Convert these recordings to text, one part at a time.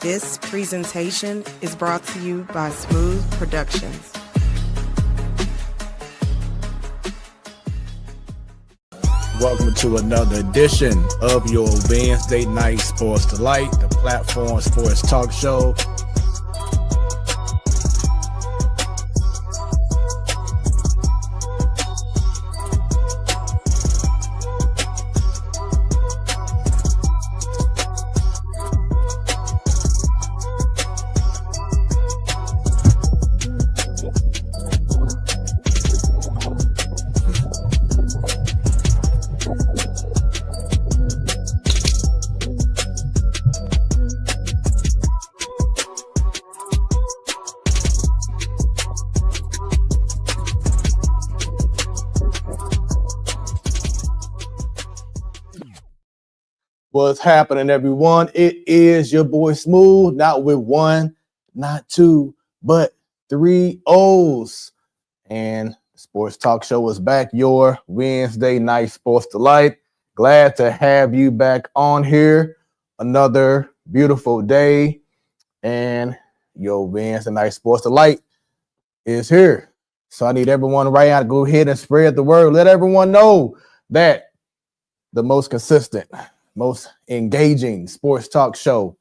This presentation is brought to you by Smoooth Productions. Welcome to another edition of your Wednesday Night Sports Delight, the platform sports talk show. What's happening, everyone? It is your boy Smooth, not with one, not two, but three O's. And the Sports Talk Show is back, your Wednesday Night Sports Delight. Glad to have you back on here. Another beautiful day, and your Wednesday Night Sports Delight is here. So I need everyone right now to go ahead and spread the word. Let everyone know that the most consistent, most engaging sports talk show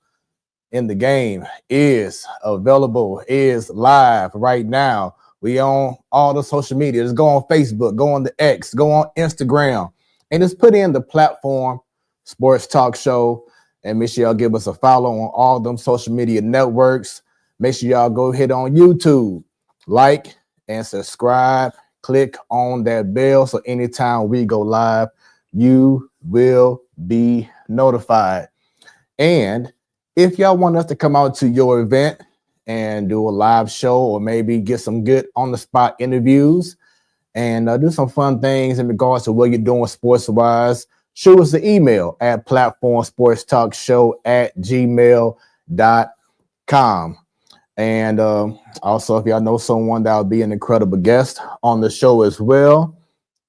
in the game is available, is live right now. We on all the social media. Just go on Facebook, go on the X, go on Instagram, and just put in the platform sports talk show. And make sure y'all give us a follow on all them social media networks. Make sure y'all go hit on YouTube, like and subscribe. Click on that bell so anytime we go live, you will be notified. And if y'all want us to come out to your event and do a live show, or maybe get some good on the spot interviews and do some fun things in regards to what you're doing sports wise, shoot us an email at platformsportstalkshow@gmail.com. And also, if y'all know someone that will be an incredible guest on the show as well,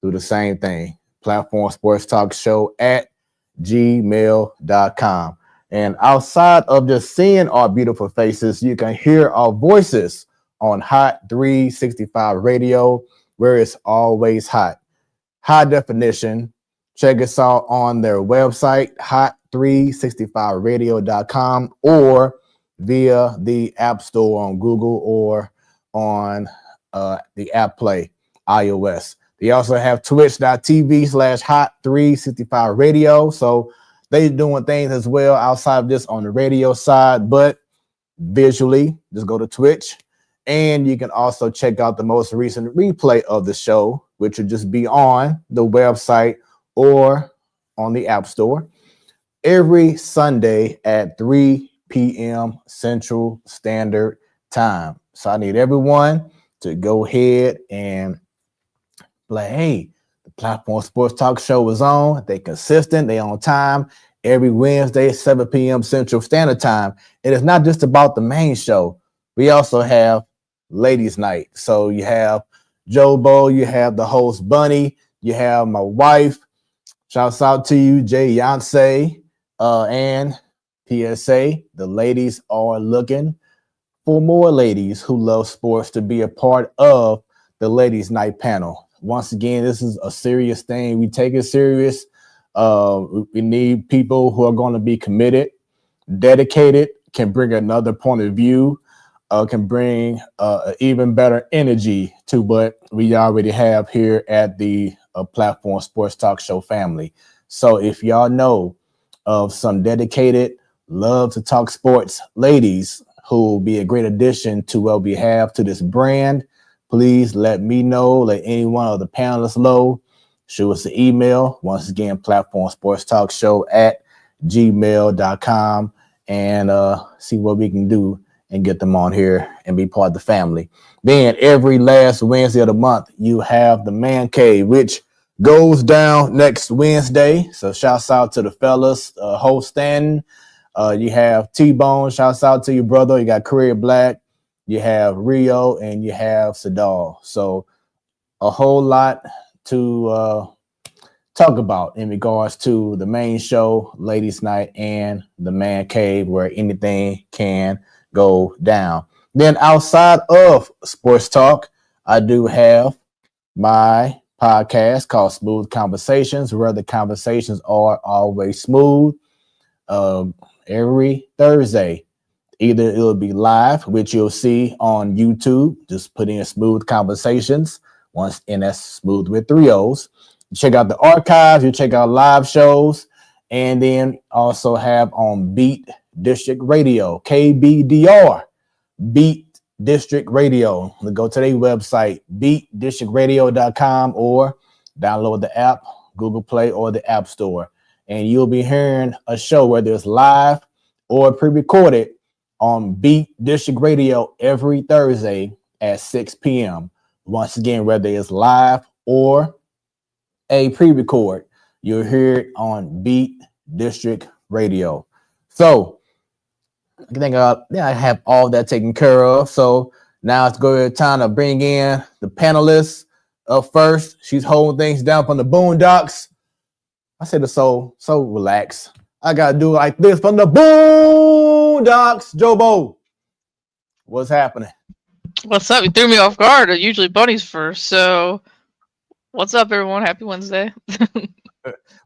do the same thing. platformsportstalkshow@gmail.com. And outside of just seeing our beautiful faces, you can hear our voices on Hot 365 Radio, where it's always hot. High definition. Check us out on their website, hot365radio.com, or via the App Store on Google or on the App Play, iOS. They also have twitch.tv/hot365radio. So they're doing things as well outside of just on the radio side, but visually, just go to Twitch. And you can also check out the most recent replay of the show, which will just be on the website or on the App Store every Sunday at 3 p.m. Central Standard Time. So I need everyone to go ahead and like, hey, the Platform Sports Talk Show is on. They consistent. They on time every Wednesday at 7 p.m. Central Standard Time. It is not just about the main show. We also have Ladies Night. So you have Jobo, you have the host Bunny, you have my wife. Shouts out to you, Jay Yonsei, and PSA. The ladies are looking for more ladies who love sports to be a part of the Ladies Night panel. Once again, this is a serious thing. We take it serious. We need people who are going to be committed, dedicated, can bring another point of view, can bring even better energy to what we already have here at the Platform Sports Talk Show family. So if y'all know of some dedicated, love to talk sports ladies who will be a great addition to what we have to this brand, please let me know, let any one of the panelists know. Shoot us an email. Once again, platformsportstalkshow@gmail.com, and see what we can do and get them on here and be part of the family. Then every last Wednesday of the month, you have the Man Cave, which goes down next Wednesday. So shouts out to the fellas, host Stanton. You have T-Bone. Shouts out to your brother. You got Career Black. You have Rio, and you have Sadal. So a whole lot to talk about in regards to the main show, Ladies Night, and the Man Cave, where anything can go down. Then outside of sports talk, I do have my podcast called Smooth Conversations, where the conversations are always smooth. Every Thursday, either it'll be live, which you'll see on YouTube. Just put in Smooth Conversations once, and that's Smooth with 3 O's. Check out the archives, you check out live shows, and then also have on Beat District Radio, KBDR, Beat District Radio. Go to their website, beatdistrictradio.com, or download the app, Google Play or the App Store, and you'll be hearing a show, whether it's live or pre-recorded, on Beat District Radio every Thursday at 6 p.m. Once again, whether it's live or a pre-record, you'll hear it on Beat District Radio. So I think I have all that taken care of. So now it's going to time to bring in the panelists. Up first, she's holding things down from the Boondocks. I said it's so relaxed. I gotta do like this from the Boondocks. Jobo, what's happening? What's up? You threw me off guard. Usually Bunny's first. So what's up, everyone? Happy Wednesday.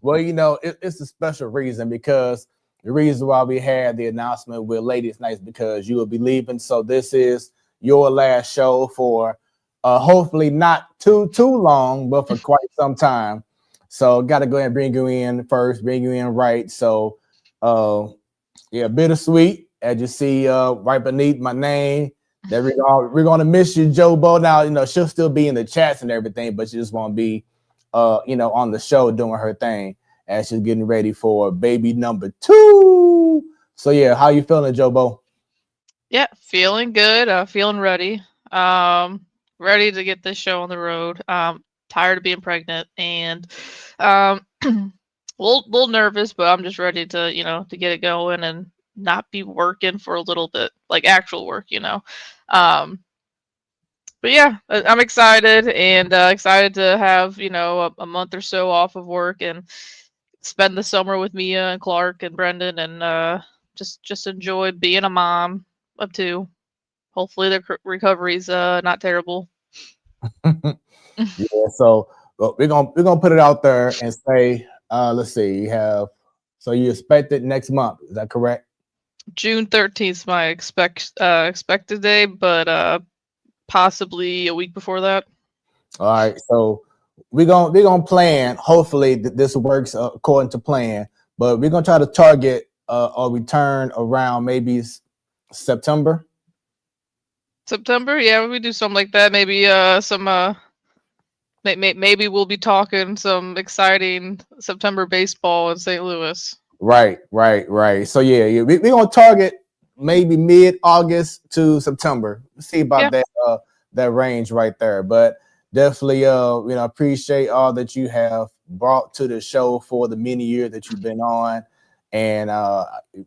Well, it's a special reason, because the reason why we had the announcement with Ladies Night is because you will be leaving. So this is your last show for hopefully not too long, but for quite some time. So got to go ahead and bring you in first, bring you in right. So bittersweet, as you see right beneath my name. That we're gonna miss you, Jobo. Now, she'll still be in the chats and everything, but she just won't be on the show doing her thing as she's getting ready for baby number 2. So yeah, how you feeling, Jobo? Yeah, feeling good. Feeling ready. Ready to get this show on the road. Tired of being pregnant and a little nervous, but I'm just ready to get it going and not be working for a little bit, like actual work. But yeah, I'm excited and excited to have a month or so off of work and spend the summer with Mia and Clark and Brendan and just enjoy being a mom of 2. Hopefully their recovery's not terrible. Yeah, so we're gonna put it out there and say, let's see, you expect it next month, is that correct? June 13th is my expected day, but possibly a week before that. All right, so we're gonna plan. Hopefully this works according to plan, but we're gonna try to target a return around maybe September. Yeah, we do something like that. Maybe maybe we'll be talking some exciting September baseball in St. Louis. Right. So yeah, we're gonna target maybe mid-August to September. See about that range right there. But definitely appreciate all that you have brought to the show for the many years that you've been on. And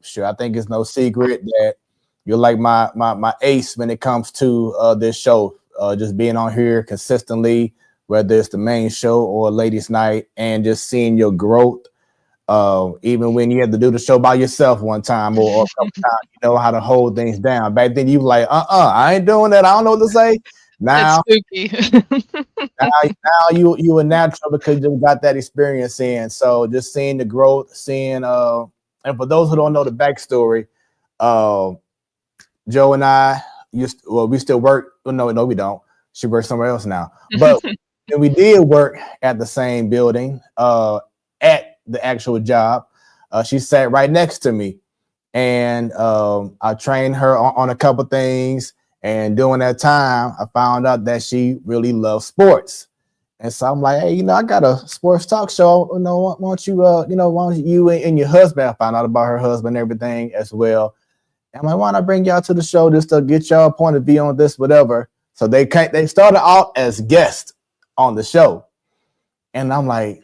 sure, I think it's no secret that you're like my ace when it comes to this show. Just being on here consistently, whether it's the main show or Ladies Night, and just seeing your growth. Even when you had to do the show by yourself one time or a couple times, you know how to hold things down. Back then you were like, I ain't doing that. I don't know what to say. Now, it's spooky. now you a natural because you got that experience in. So just seeing the growth, seeing and for those who don't know the backstory, Joe and I we still work. Well, no, we don't. She works somewhere else now. But we did work at the same building, at the actual job. She sat right next to me, and I trained her on a couple things. And during that time, I found out that she really loves sports. And so I'm like, hey, I got a sports talk show. Why don't you and your husband? I found out about her husband and everything as well. And I'm like, why not bring y'all to the show just to get y'all point of view on this, whatever. So they started out as guests on the show. And I'm like,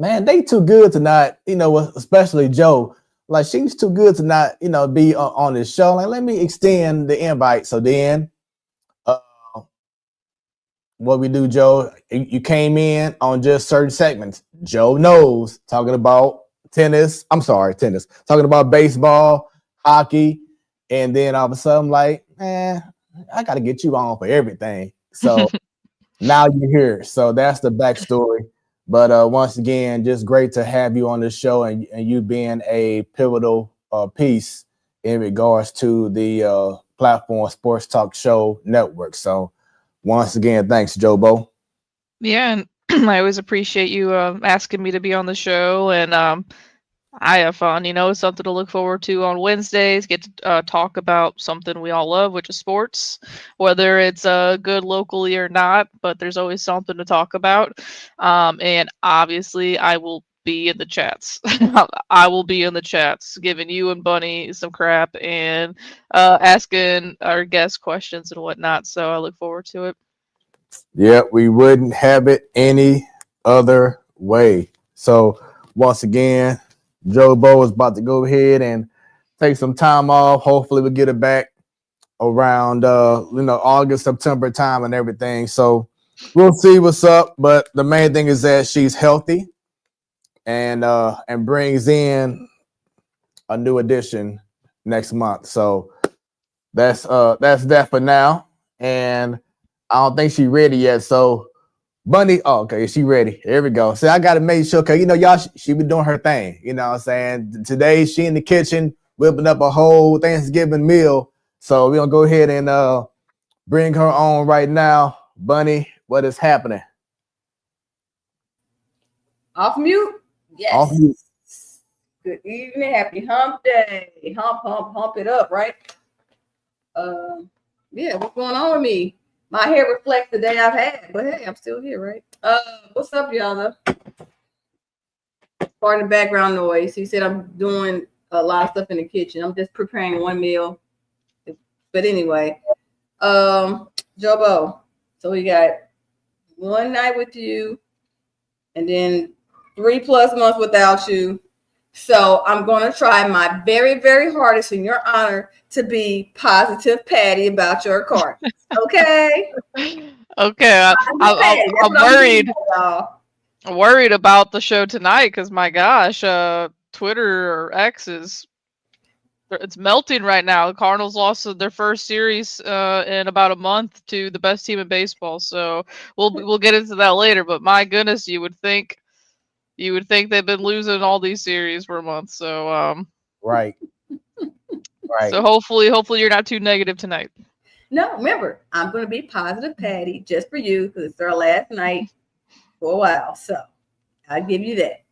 man, they too good to not, especially Joe. Like, she's too good to not, be on this show. Like, let me extend the invite. So then what we do, Joe. You came in on just certain segments. Joe knows talking about tennis. I'm sorry, tennis. Talking about baseball, hockey, and then all of a sudden, like, man, I got to get you on for everything. So now you're here. So that's the backstory. But once again, just great to have you on the show and you being a pivotal piece in regards to the Platform Sports Talk Show Network. So once again, thanks, Jobo. Yeah, and I always appreciate you asking me to be on the show, and I have fun. It's something to look forward to on Wednesdays. Get to talk about something we all love, which is sports, whether it's good locally or not. But there's always something to talk about, and obviously, I will be in the chats. I will be in the chats, giving you and Bunny some crap and asking our guests questions and whatnot. So I look forward to it. Yeah, we wouldn't have it any other way. So once again, Jobo is about to go ahead and take some time off. Hopefully we'll get it back around August, September time and everything. So we'll see what's up. But the main thing is that she's healthy and brings in a new edition next month. So that's that for now. And I don't think she's ready yet. So Bunny, okay, she ready. Here we go. See, I gotta make sure, cause y'all, she been doing her thing. You know what I'm saying? Today she in the kitchen whipping up a whole Thanksgiving meal. So we're gonna go ahead and bring her on right now. Bunny, what is happening? Off mute? Yes. Off mute. Good evening. Happy hump day. Hump it up, right? Yeah, what's going on with me? My hair reflects the day I've had, but hey, I'm still here, right? What's up, y'all? Though? Pardon the background noise. He said I'm doing a lot of stuff in the kitchen. I'm just preparing one meal. But anyway, Jobo. So we got one night with you, and then 3+ months without you. So I'm going to try my very, very hardest in your honor to be positive Patty about your card. Okay? Okay. I'm worried. I'm worried about the show tonight because, my gosh, Twitter or X it's melting right now. The Cardinals lost their first series in about a month to the best team in baseball. So we'll get into that later. But my goodness, you would think they've been losing all these series for a month. So right. So hopefully you're not too negative tonight. No, remember, I'm going to be positive Patty just for you because it's our last night for a while. So I'll give you that.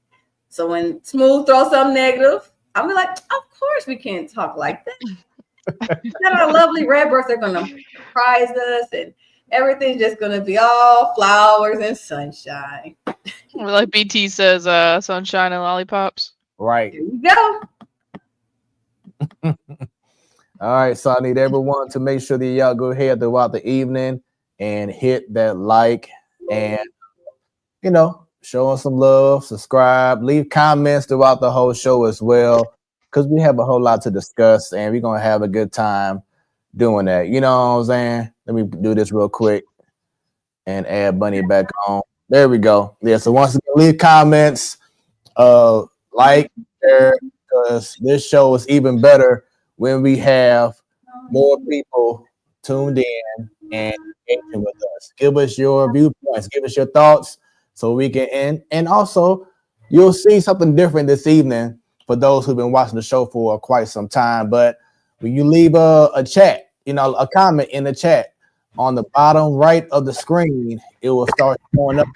So when Smooth throws something negative, I'll be like, of course we can't talk like that. Got our lovely Redbirds are going to surprise us and everything's just going to be all flowers and sunshine. Like BT says, sunshine and lollipops. Right. Here we go. All right, so I need everyone to make sure that y'all go ahead throughout the evening and hit that like and, show us some love, subscribe, leave comments throughout the whole show as well, because we have a whole lot to discuss and we're going to have a good time doing that. You know what I'm saying? Let me do this real quick and add Bunny back on. There we go. Yeah, so once again, leave comments, like, share, because this show is even better when we have more people tuned in and engaging with us. Give us your viewpoints, give us your thoughts so we can end. And also, you'll see something different this evening for those who've been watching the show for quite some time. But when you leave a chat, a comment in the chat, on the bottom right of the screen, it will start showing up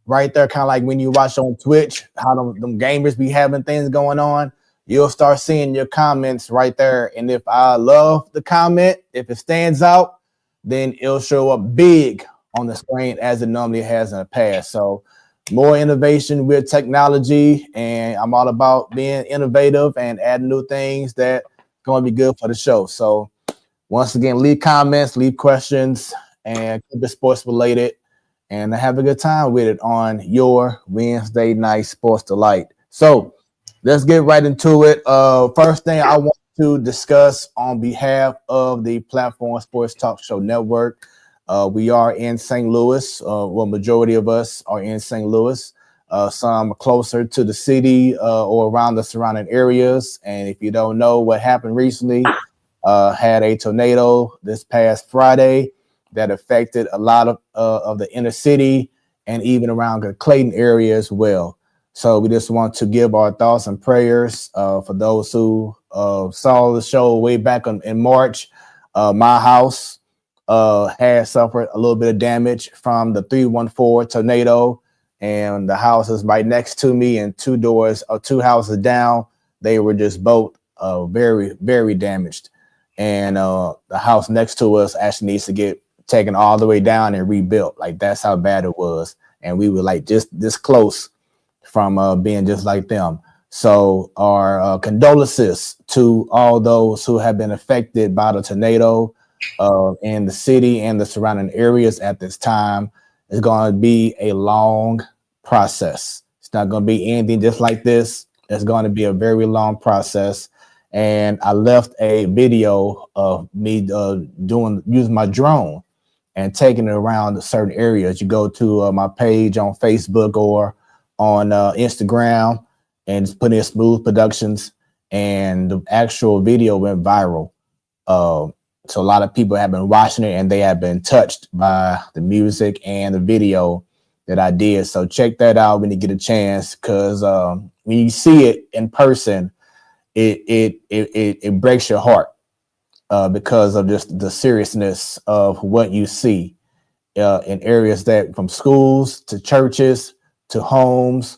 right there, kind of like when you watch on Twitch, how them gamers be having things going on. You'll start seeing your comments right there. And if I love the comment, if it stands out, then it'll show up big on the screen as it normally has in the past. So more innovation with technology, and I'm all about being innovative and adding new things that going to be good for the show. So once again, leave comments, leave questions, and keep it sports related, and have a good time with it on your Wednesday night sports delight. So let's get right into it. First thing I want to discuss on behalf of the Platform Sports Talk Show Network, We are in St. Louis. Well, majority of us are in St. Louis. Some closer to the city or around the surrounding areas. And if you don't know what happened recently, had a tornado this past Friday that affected a lot of the inner city and even around the Clayton area as well. So we just want to give our thoughts and prayers for those who saw the show way back in March. My house had suffered a little bit of damage from the 314 tornado, and the houses right next to me and two houses down, they were just both very, very damaged. And the house next to us actually needs to get taken all the way down and rebuilt. Like, that's how bad it was. And we were like just this close from being just like them. So our condolences to all those who have been affected by the tornado in the city and the surrounding areas at this time. It's going to be a long process. It's not going to be anything just like this. It's going to be a very long process. And I left a video of me using my drone and taking it around certain areas. You go to my page on Facebook or on Instagram and just put in Smoooth Productions, and the actual video went viral. So a lot of people have been watching it and they have been touched by the music and the video that I did. So check that out when you get a chance, because when you see it in person, it breaks your heart because of just the seriousness of what you see in areas that, from schools to churches to homes,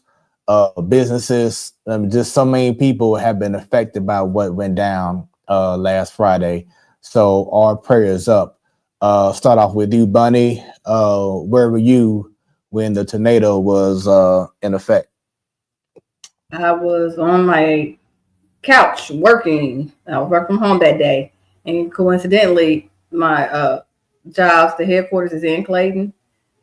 businesses. Just so many people have been affected by what went down last Friday. So our prayers up. Start off with you, Bunny. Where were you when the tornado was in effect? I was on my couch working. I worked from home that day, and coincidentally, my job's the headquarters is in Clayton,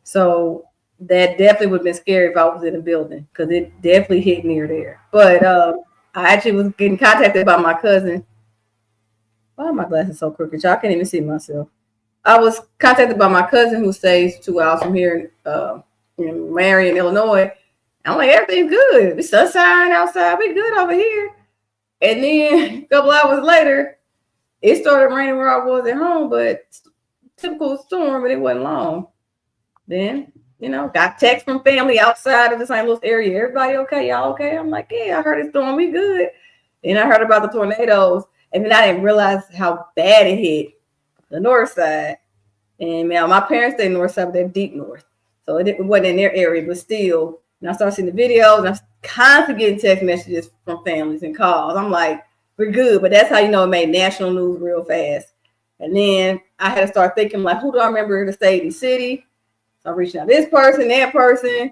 so that definitely would have been scary if I was in the building, because it definitely hit near there. But I actually was getting contacted by my cousin. Why are my glasses so crooked? Y'all can't even see myself. I was contacted by my cousin who stays 2 hours from here in Marion, Illinois. I'm like, everything's good. The sunshine outside. We good over here. And then a couple hours later, it started raining where I was at home, but typical storm, but it wasn't long. Then, got text from family outside of the St. Louis area. Everybody okay? Y'all okay? I'm like, yeah, I heard it's storm. We good. Then I heard about the tornadoes. And then I didn't realize how bad it hit the north side. And man, my parents stay north side, but they're deep north. So it wasn't in their area, but still. And I started seeing the videos, and I'm constantly getting text messages from families and calls. I'm like, we're good. But that's how it made national news real fast. And then I had to start thinking, like, who do I remember to stay in the city? So I'm reaching out this person, that person.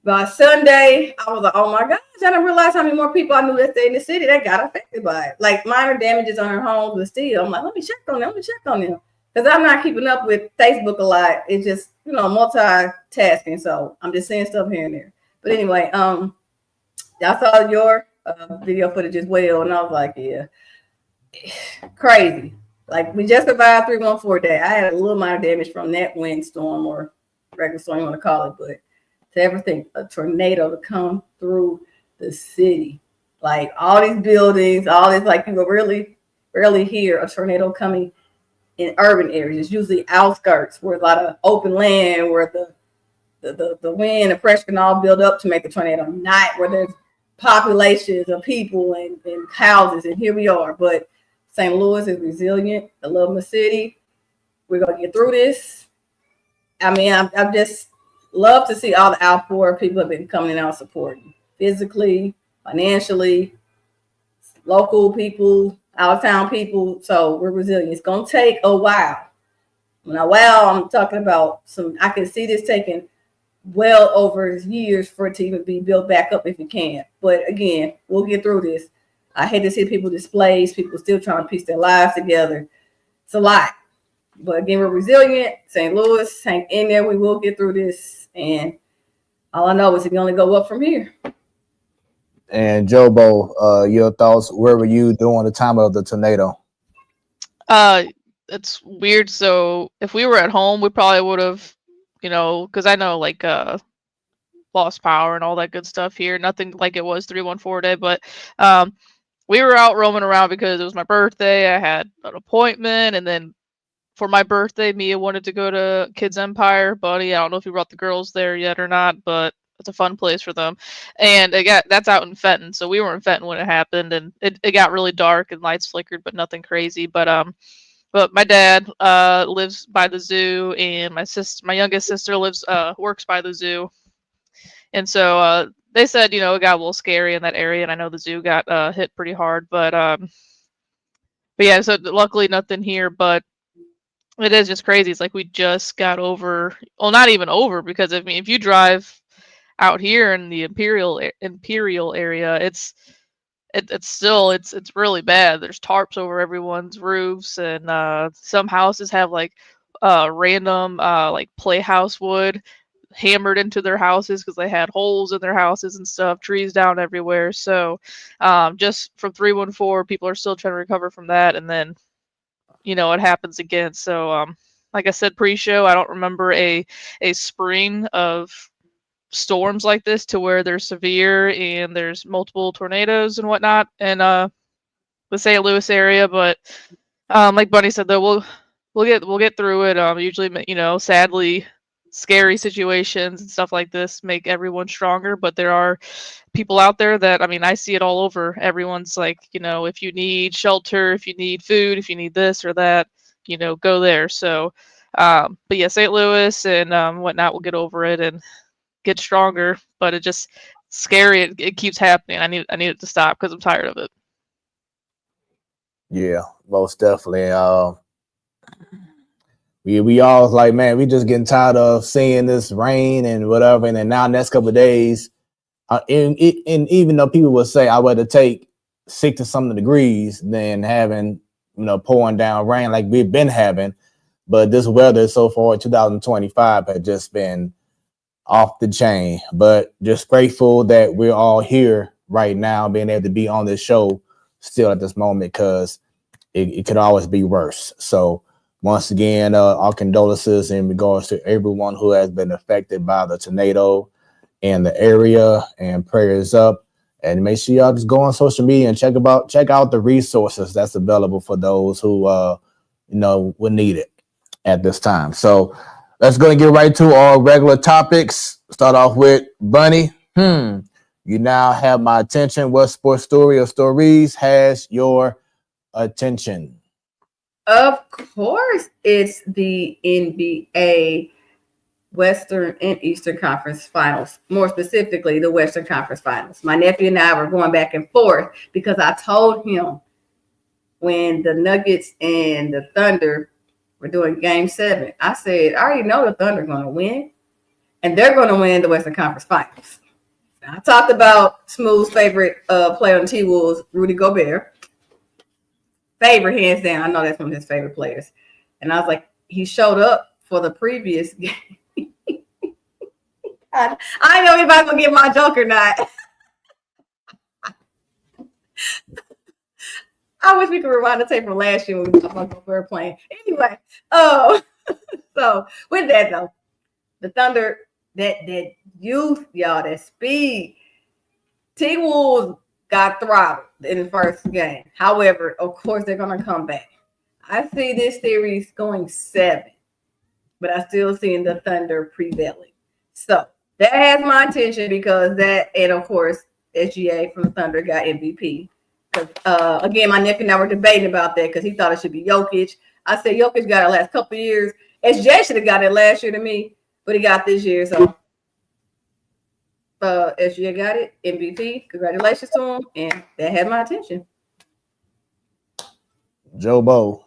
By Sunday, I was like, oh my gosh, I didn't realize how many more people I knew that stayed in the city that got affected by it. Like, minor damages on their homes, but still, I'm like, let me check on them. Because I'm not keeping up with Facebook a lot. It's just, multitasking. So I'm just saying stuff here and there. But anyway, I saw your video footage as well. And I was like, yeah, crazy. Like, we just survived 314 day. I had a little minor damage from that windstorm or regular storm, you want to call it. But to ever think a tornado to come through the city, like all these buildings, all this, like, you will really rarely hear a tornado coming in urban areas. It's usually outskirts where a lot of open land, where the wind and pressure can all build up to make a tornado, not where there's populations of people and houses. And here we are. But St. Louis is resilient. I love my city. We're going to get through this. I mean, I'm just love to see all the outpour people have been coming out supporting, physically, financially, local people, out of town people. So we're resilient. It's going to take a while. When I'm talking about I can see this taking well over years for it to even be built back up if it can. But again, we'll get through this. I hate to see people displaced, people still trying to piece their lives together. It's a lot. But again, we're resilient. St. Louis, hang in there. We will get through this. And all I know is it can only go up from here. And Jobo, your thoughts, where were you during the time of the tornado? it's weird. So if we were at home, we probably would have, because I know like lost power and all that good stuff here. Nothing like it was 314 day, but um, we were out roaming around because it was my birthday. I had an appointment, and then for my birthday, Mia wanted to go to Kids Empire. Buddy, I don't know if you brought the girls there yet or not, but it's a fun place for them. And that's out in Fenton, so we were in Fenton when it happened, and it got really dark and lights flickered, but nothing crazy. But my dad lives by the zoo, and my youngest sister works by the zoo, and so they said it got a little scary in that area, and I know the zoo got hit pretty hard, but yeah, so luckily nothing here, but it is just crazy. It's like we just got over, well, not even over, because I mean, if you drive out here in the Imperial area, it's still it's really bad. There's tarps over everyone's roofs, and some houses have like random like playhouse wood hammered into their houses because they had holes in their houses and stuff, trees down everywhere. So just from 314, people are still trying to recover from that, and then it happens again. So like I said pre-show, I don't remember a spring of storms like this to where they're severe and there's multiple tornadoes and whatnot in the St. Louis area. But like Bunny said, though, we'll get through it. Usually, sadly, scary situations and stuff like this make everyone stronger, but there are people out there that, I mean, I see it all over. Everyone's like, if you need shelter, if you need food, if you need this or that, go there. So but yeah, St. Louis and whatnot will get over it and get stronger, but it just scary. It keeps happening. I need it to stop because I'm tired of it. Yeah, most definitely. We all like, man, we just getting tired of seeing this rain and whatever. And then now next couple of days, and even though people will say I would take 60 something degrees than having pouring down rain like we've been having, but this weather so far in 2025 had just been off the chain. But just grateful that we're all here right now, being able to be on this show still at this moment, because it could always be worse. So once again, our condolences in regards to everyone who has been affected by the tornado in the area, and prayers up. And make sure y'all just go on social media and check out the resources that's available for those who would need it at this time. So let's go and get right to our regular topics. Start off with Bunny. You now have my attention. What sports story or stories has your attention? Of course, it's the NBA Western and Eastern Conference Finals. More specifically, the Western Conference Finals. My nephew and I were going back and forth because I told him when the Nuggets and the Thunder were doing Game 7, I said, I already know the Thunder are going to win, and they're going to win the Western Conference Finals. I talked about Smooth's favorite player on the T-Wolves, Rudy Gobert. Favorite, hands down. I know that's one of his favorite players. And I was like, he showed up for the previous game. I know if I'm going to get my joke or not. I wish we could rewind the tape from last year when we talked about Gobert playing. Anyway, so with that, though, the Thunder, that youth, y'all, that speed, T-Wolves got throttled in the first game. However, of course, they're going to come back. I see this series going 7, but I still see the Thunder prevailing. So that has my attention because that, and of course, SGA from the Thunder got MVP. Because again, my nephew and I were debating about that because he thought it should be Jokic. I said Jokic got it last couple of years. SGA should have got it last year to me, but he got this year. So SGA got it, MVP. Congratulations to him, and that had my attention. Joe Bo.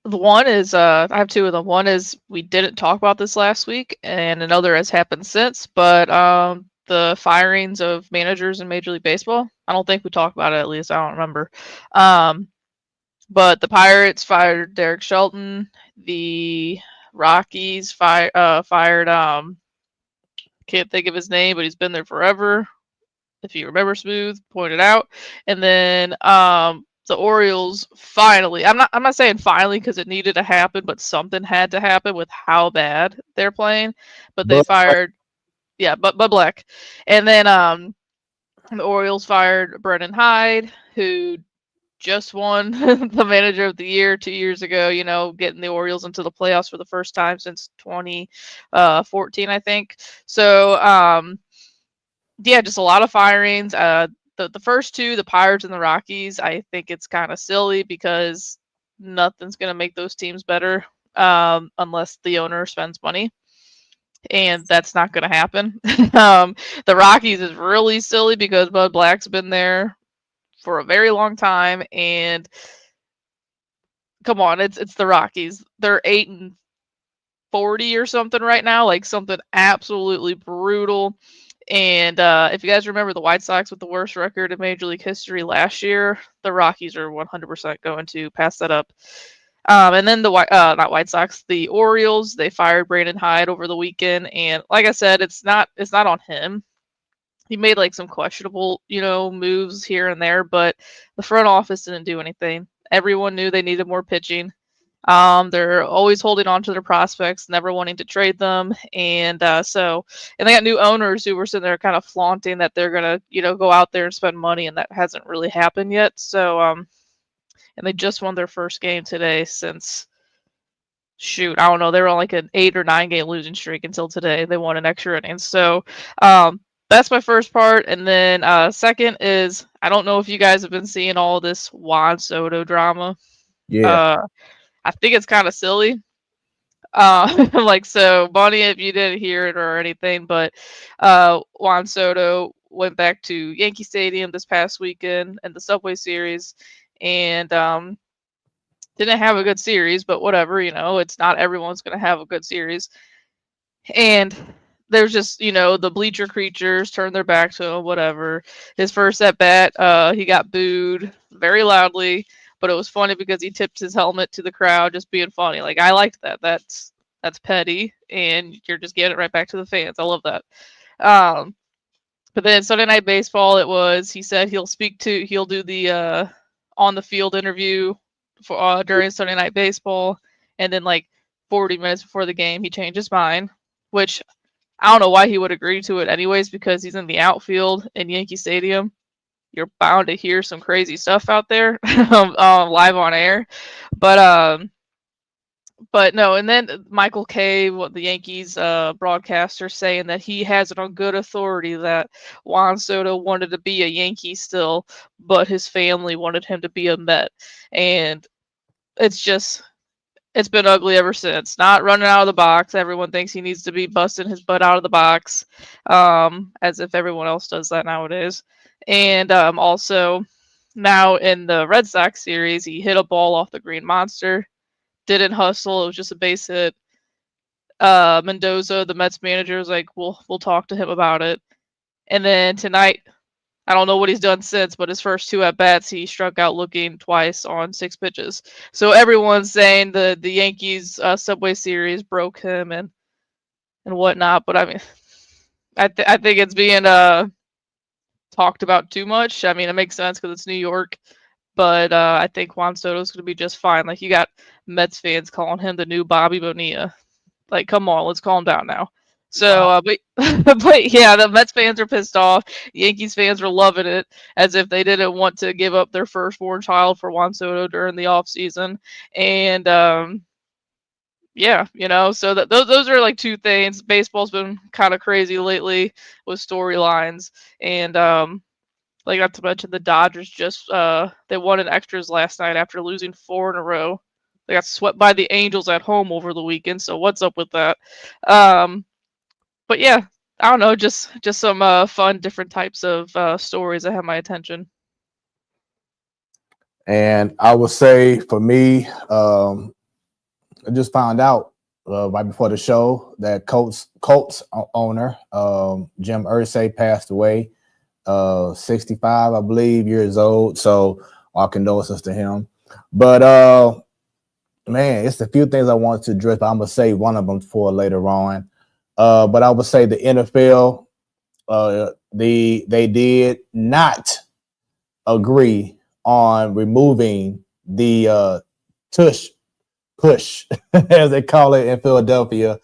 The one is I have two of them. One is we didn't talk about this last week, and another has happened since. But the firings of managers in Major League Baseball. I don't think we talked about it. At least I don't remember. But the Pirates fired Derek Shelton. The Rockies fired. Can't think of his name, but he's been there forever. If you remember, Smooth pointed out. And then the Orioles finally, I'm not saying finally because it needed to happen, but something had to happen with how bad they're playing. But they But fired, yeah, but Black. And then the Orioles fired Brennan Hyde, who just won the manager of the year 2 years ago, you know, getting the Orioles into the playoffs for the first time since 2014, I think. So yeah, just a lot of firings. The first two, the Pirates and the Rockies, I think it's kind of silly because nothing's going to make those teams better unless the owner spends money, and that's not going to happen. The Rockies is really silly because Bud Black's been there for a very long time, and come on, it's the Rockies. They're 8-40 or something right now, like something absolutely brutal. And if you guys remember the White Sox with the worst record in Major League history last year, the Rockies are 100% going to pass that up. And then the not White Sox, the Orioles, they fired Brandon Hyde over the weekend, and like I said, it's not on him. He made like some questionable, you know, moves here and there, but the front office didn't do anything. Everyone knew they needed more pitching. They're always holding on to their prospects, never wanting to trade them, and and they got new owners who were sitting there kind of flaunting that they're gonna, you know, go out there and spend money, and that hasn't really happened yet. So, and they just won their first game today since, shoot, I don't know, they were on like an 8 or 9 game losing streak until today. They won an extra inning. So, that's my first part, and then second is I don't know if you guys have been seeing all this Juan Soto drama. yeah, Uh, I think it's kind of silly. Like, so, Bonnie, if you didn't hear it or anything, but Juan Soto went back to Yankee Stadium this past weekend in the Subway Series, and didn't have a good series, but whatever, you know, it's not everyone's going to have a good series. And there's just, you know, the bleacher creatures turned their back to him, whatever. His first at bat, he got booed very loudly, but it was funny because he tipped his helmet to the crowd, just being funny. Like, I liked that. That's petty, and you're just getting it right back to the fans. I love that. But then Sunday Night Baseball, he said he'll do the on the field interview for during Sunday Night Baseball, and then like 40 minutes before the game, he changed his mind, which I don't know why he would agree to it anyways, because he's in the outfield in Yankee Stadium. You're bound to hear some crazy stuff out there live on air. But no, and then Michael Kay, what the Yankees broadcaster, saying that he has it on good authority that Juan Soto wanted to be a Yankee still, but his family wanted him to be a Met. And it's been ugly ever since. Not running out of the box. Everyone thinks he needs to be busting his butt out of the box, as if everyone else does that nowadays. And also, now in the Red Sox series, he hit a ball off the Green Monster. Didn't hustle. It was just a base hit. Mendoza, the Mets manager, was like, "We'll talk to him about it." And then tonight, I don't know what he's done since, but his first 2 at-bats, he struck out looking twice on 6 pitches. So everyone's saying the Yankees Subway Series broke him and whatnot. But I mean, I think it's being talked about too much. I mean, it makes sense because it's New York. But I think Juan Soto's going to be just fine. Like, you got Mets fans calling him the new Bobby Bonilla. Like, come on, let's calm down now. So, but yeah, the Mets fans are pissed off. Yankees fans are loving it, as if they didn't want to give up their firstborn child for Juan Soto during the offseason. And yeah, you know, so those are like 2 things. Baseball's been kind of crazy lately with storylines, and like, not to mention the Dodgers just they won in extras last night after losing 4 in a row. They got swept by the Angels at home over the weekend. So what's up with that? But yeah, I don't know, just some fun, different types of stories that have my attention. and I would say for me, I just found out right before the show that Colts owner Jim Irsay passed away, 65, I believe, years old. So our condolences to him. But man, it's a few things I want to address, but I'm gonna say one of them for later on. But I would say the NFL, they did not agree on removing the push, as they call it in Philadelphia,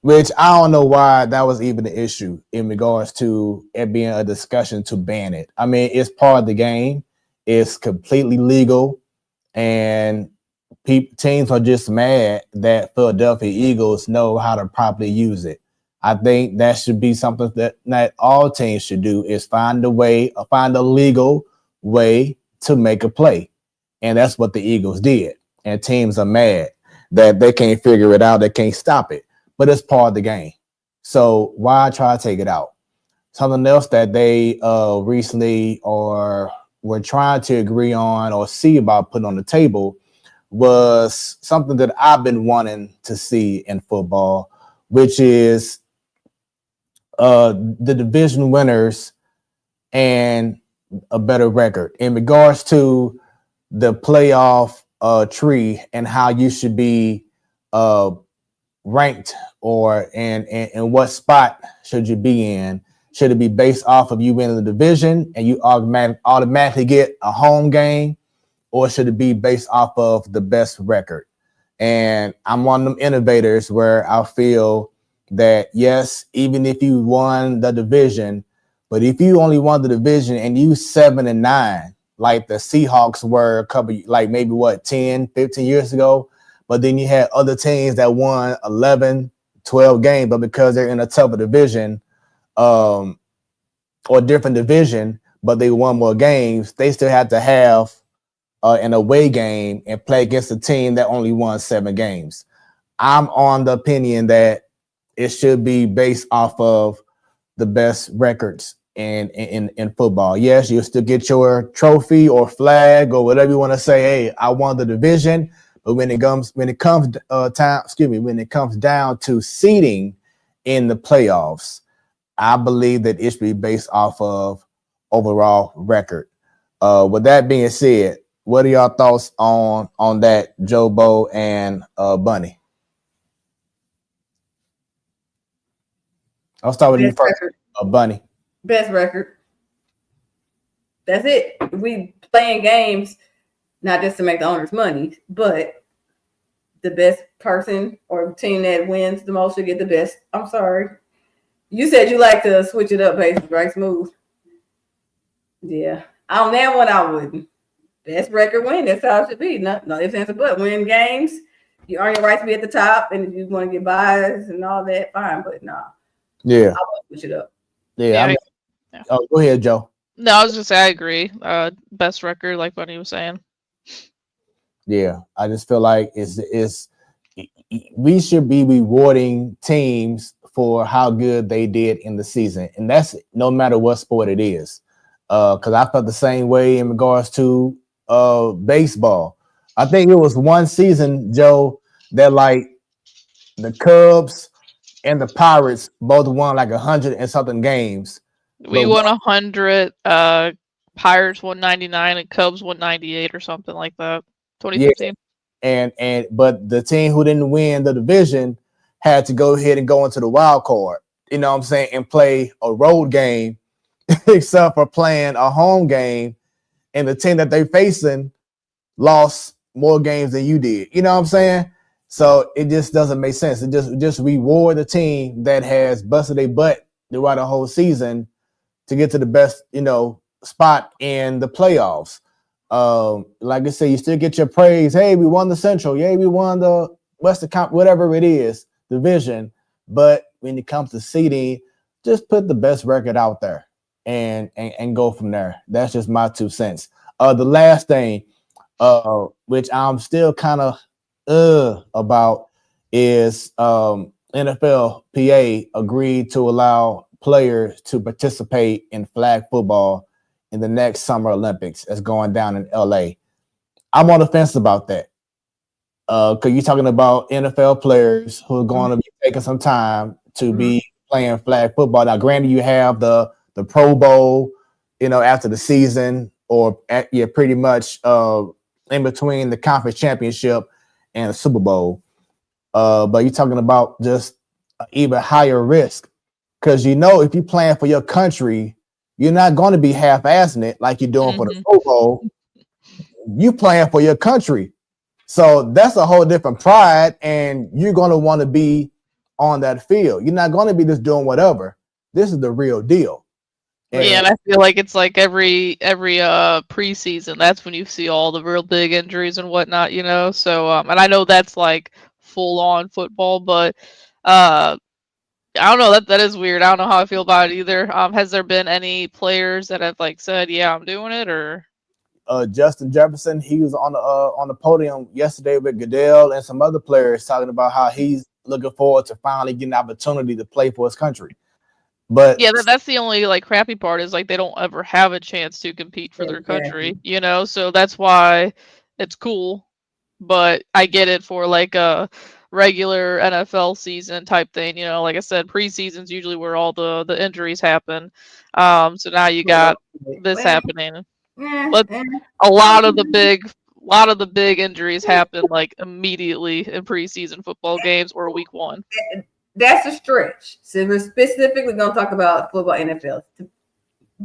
which I don't know why that was even an issue in regards to it being a discussion to ban it. I mean, it's part of the game. It's completely legal, and teams are just mad that Philadelphia Eagles know how to properly use it. I think that should be something that all teams should do, is find a legal way to make a play. And that's what the Eagles did. And teams are mad that they can't figure it out. They can't stop it. But it's part of the game. So why try to take it out? Something else that they recently or were trying to agree on or see about putting on the table was something that I've been wanting to see in football, which is the division winners and a better record in regards to the playoff tree and how you should be ranked, or in what spot should you be in. Should it be based off of you winning the division and you automatically get a home game, or should it be based off of the best record? And I'm one of them innovators where I feel that, yes, even if you won the division, but if you only won the division and you 7-9, like the Seahawks were a couple, like maybe 10, 15 years ago, but then you had other teams that won 11, 12 games, but because they're in a tougher division or different division, but they won more games, they still have to have an away game and play against a team that only won 7 games. I'm on the opinion that it should be based off of the best records in football. Yes, you'll still get your trophy or flag or whatever you want to say. Hey, I won the division. But when it comes down to seeding in the playoffs, I believe that it should be based off of overall record. With that being said, what are y'all thoughts on that, Joe Bo and Bunny? I'll start with you first, Bunny. Best record. That's it. We playing games not just to make the owners money, but the best person or team that wins the most should get the best. I'm sorry. You said you like to switch it up, basically, right? Smooth. Yeah. On that one, I wouldn't. Best record win. That's how it should be. No ifs, ands, or buts. Win games. You earn your right to be at the top, and if you want to get buys and all that, fine. But no. Yeah. I wouldn't switch it up. Yeah. Oh, go ahead, Joe. No, I was just saying I agree. Best record, like Bunny was saying. Yeah, I just feel like we should be rewarding teams for how good they did in the season, and that's no matter what sport it is. Because I felt the same way in regards to baseball. I think it was one season, Joe, that like the Cubs and the Pirates both won like 100 and something games. We won 100. Pirates won 99, and Cubs won 98 or something like that. 2015. Yeah. But the team who didn't win the division had to go ahead and go into the wild card. You know what I'm saying, and play a road game, except for playing a home game, and the team that they're facing lost more games than you did. You know what I'm saying? So it just doesn't make sense. It just reward the team that has busted their butt throughout the whole season to get to the best, spot in the playoffs. Like I said, you still get your praise. Hey, we won the Central. Yay, we won the Western Conference, whatever it is, division. But when it comes to seeding, just put the best record out there and go from there. That's just my 2 cents. The last thing, which I'm still kind of about, is NFLPA agreed to allow players to participate in flag football in the next Summer Olympics that's going down in LA. I'm on the fence about that. Because you're talking about NFL players who are going to be taking some time to be playing flag football. Now, granted, you have the Pro Bowl, after the season, or pretty much in between the conference championship and the Super Bowl. But you're talking about just even higher risk. Because if you're playing for your country, you're not going to be half-assing it like you're doing for the Pro Bowl. you playing for your country. So that's a whole different pride, and you're going to want to be on that field. You're not going to be just doing whatever. This is the real deal. Yeah, and I feel like it's like every preseason, that's when you see all the real big injuries and whatnot, you know. So and I know that's like full on football, but I don't know, that is weird. I don't know how I feel about it either. Has there been any players that have like said, "Yeah, I'm doing it," or Justin Jefferson, he was on the podium yesterday with Goodell and some other players talking about how he's looking forward to finally getting the opportunity to play for his country. But yeah, that's the only like crappy part is like they don't ever have a chance to compete for their country, you know. So that's why it's cool, but I get it for like a regular NFL season type thing, you know. Like I said, preseason's usually where all the injuries happen. So now you got this happening. But a lot of the big injuries happen like immediately in preseason football games or week 1. That's a stretch. So we're specifically going to talk about football, NFL.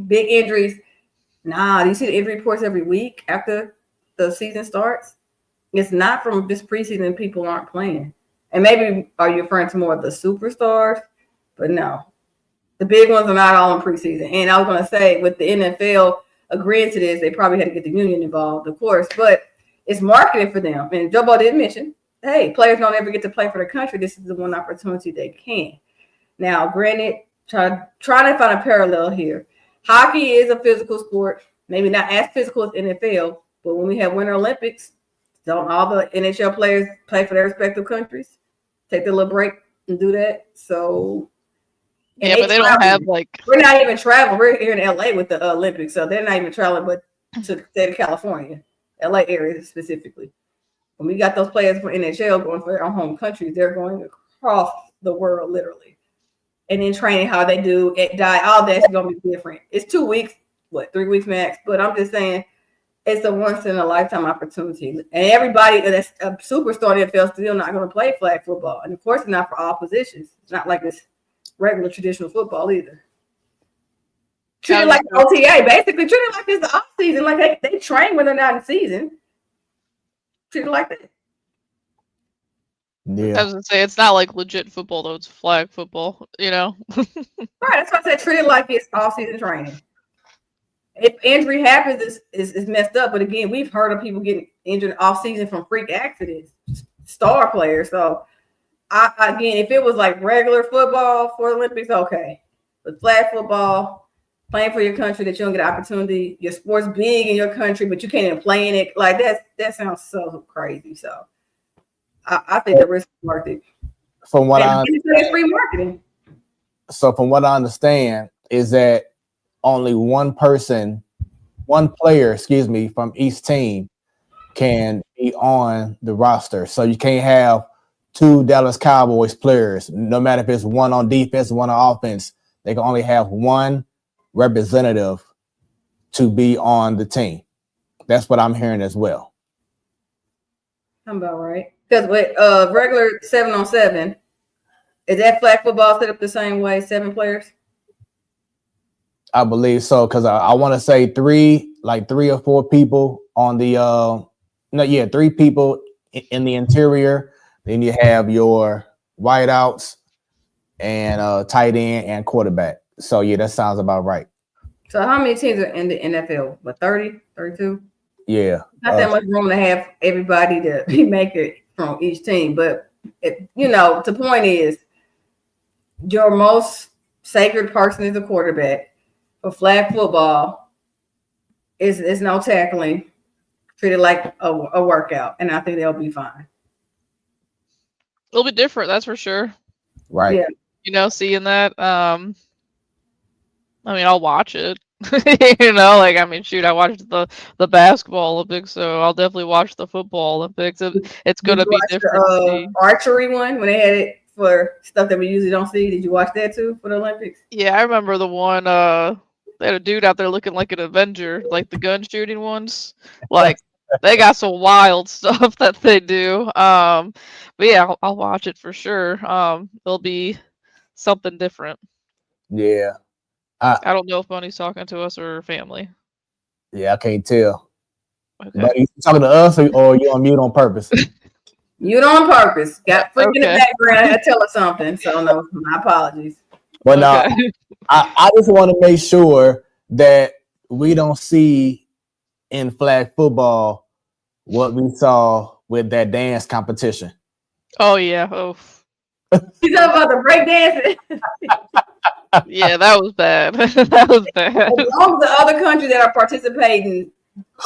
Big injuries. Nah, do you see the injury reports every week after the season starts? It's not from this preseason people aren't playing. And maybe are you referring to more of the superstars? But no. The big ones are not all in preseason. And I was going to say, with the NFL agreeing to this, they probably had to get the union involved, of course. But it's marketing for them. And Joe Bo did mention, hey, players don't ever get to play for their country. This is the one opportunity they can. Now, granted, trying to find a parallel here. Hockey is a physical sport, maybe not as physical as NFL, but when we have Winter Olympics, don't all the NHL players play for their respective countries? Take the little break and do that. So, yeah, but they don't have like. We're not even traveling. We're here in LA with the Olympics, so they're not even traveling, but to the state of California, LA area specifically. When we got those players for NHL going for their own home countries, they're going across the world literally. And then training how they do it, diet, all that's going to be different. It's 2 weeks, 3 weeks max. But I'm just saying, it's a once in a lifetime opportunity. And everybody that's a superstar in the NFL still not going to play flag football. And of course, it's not for all positions. It's not like it's regular traditional football either. Treat it like OTA, basically. Treat it like it's the off season. Like they train when they're not in season. Treat it like that. yeah, I was gonna say it's not like legit football though; it's flag football, you know. Right, that's why I said treat it like it's off-season training. If injury happens, it's messed up. But again, we've heard of people getting injured off-season from freak accidents, star players. So, again, if it was like regular football for Olympics, okay. But flag football, playing for your country that you don't get an opportunity, your sport's big in your country, but you can't even play in it. Like that sounds so crazy. So. I think the risk is worth it. From what it's free marketing. So from what I understand is that only one player, from each team can be on the roster. So you can't have 2 Dallas Cowboys players, no matter if it's one on defense, one on offense. They can only have one representative to be on the team. That's what I'm hearing as well. I'm about right. Because with regular 7-on-7, is that flag football set up the same way, 7 players? I believe so, because I want to say 3 or 4 people on the 3 people in the interior. Then you have your wideouts and tight end and quarterback. So yeah, that sounds about right. So how many teams are in the NFL? What, 30, 32? Yeah. Not that much room to have everybody to make it from each team. But, the point is your most sacred person is the quarterback. For flag football, it's no tackling. Treat it like a workout. And I think they'll be fine. It'll be different, that's for sure. Right. Yeah. Seeing that. I mean, I'll watch it. Shoot, I watched the basketball Olympics, so I'll definitely watch the football Olympics. It's going to be different. The archery one when they had it for stuff that we usually don't see. Did you watch that too for the Olympics? Yeah, I remember the one. They had a dude out there looking like an Avenger, like the gun shooting ones. Like they got some wild stuff that they do. But yeah, I'll watch it for sure. It'll be something different. Yeah. I don't know if Bonnie's talking to us or her family. Yeah, I can't tell. Okay. But you talking to us or you on mute on purpose? You on purpose. Got freak in the Okay. background. I had to tell her something. So no, my apologies. But now Okay. I just want to make sure that we don't see in flag football what we saw with that dance competition. Oh yeah. Oh You talking about the break dancing? yeah. That was bad. That was bad. As long as the other countries that are participating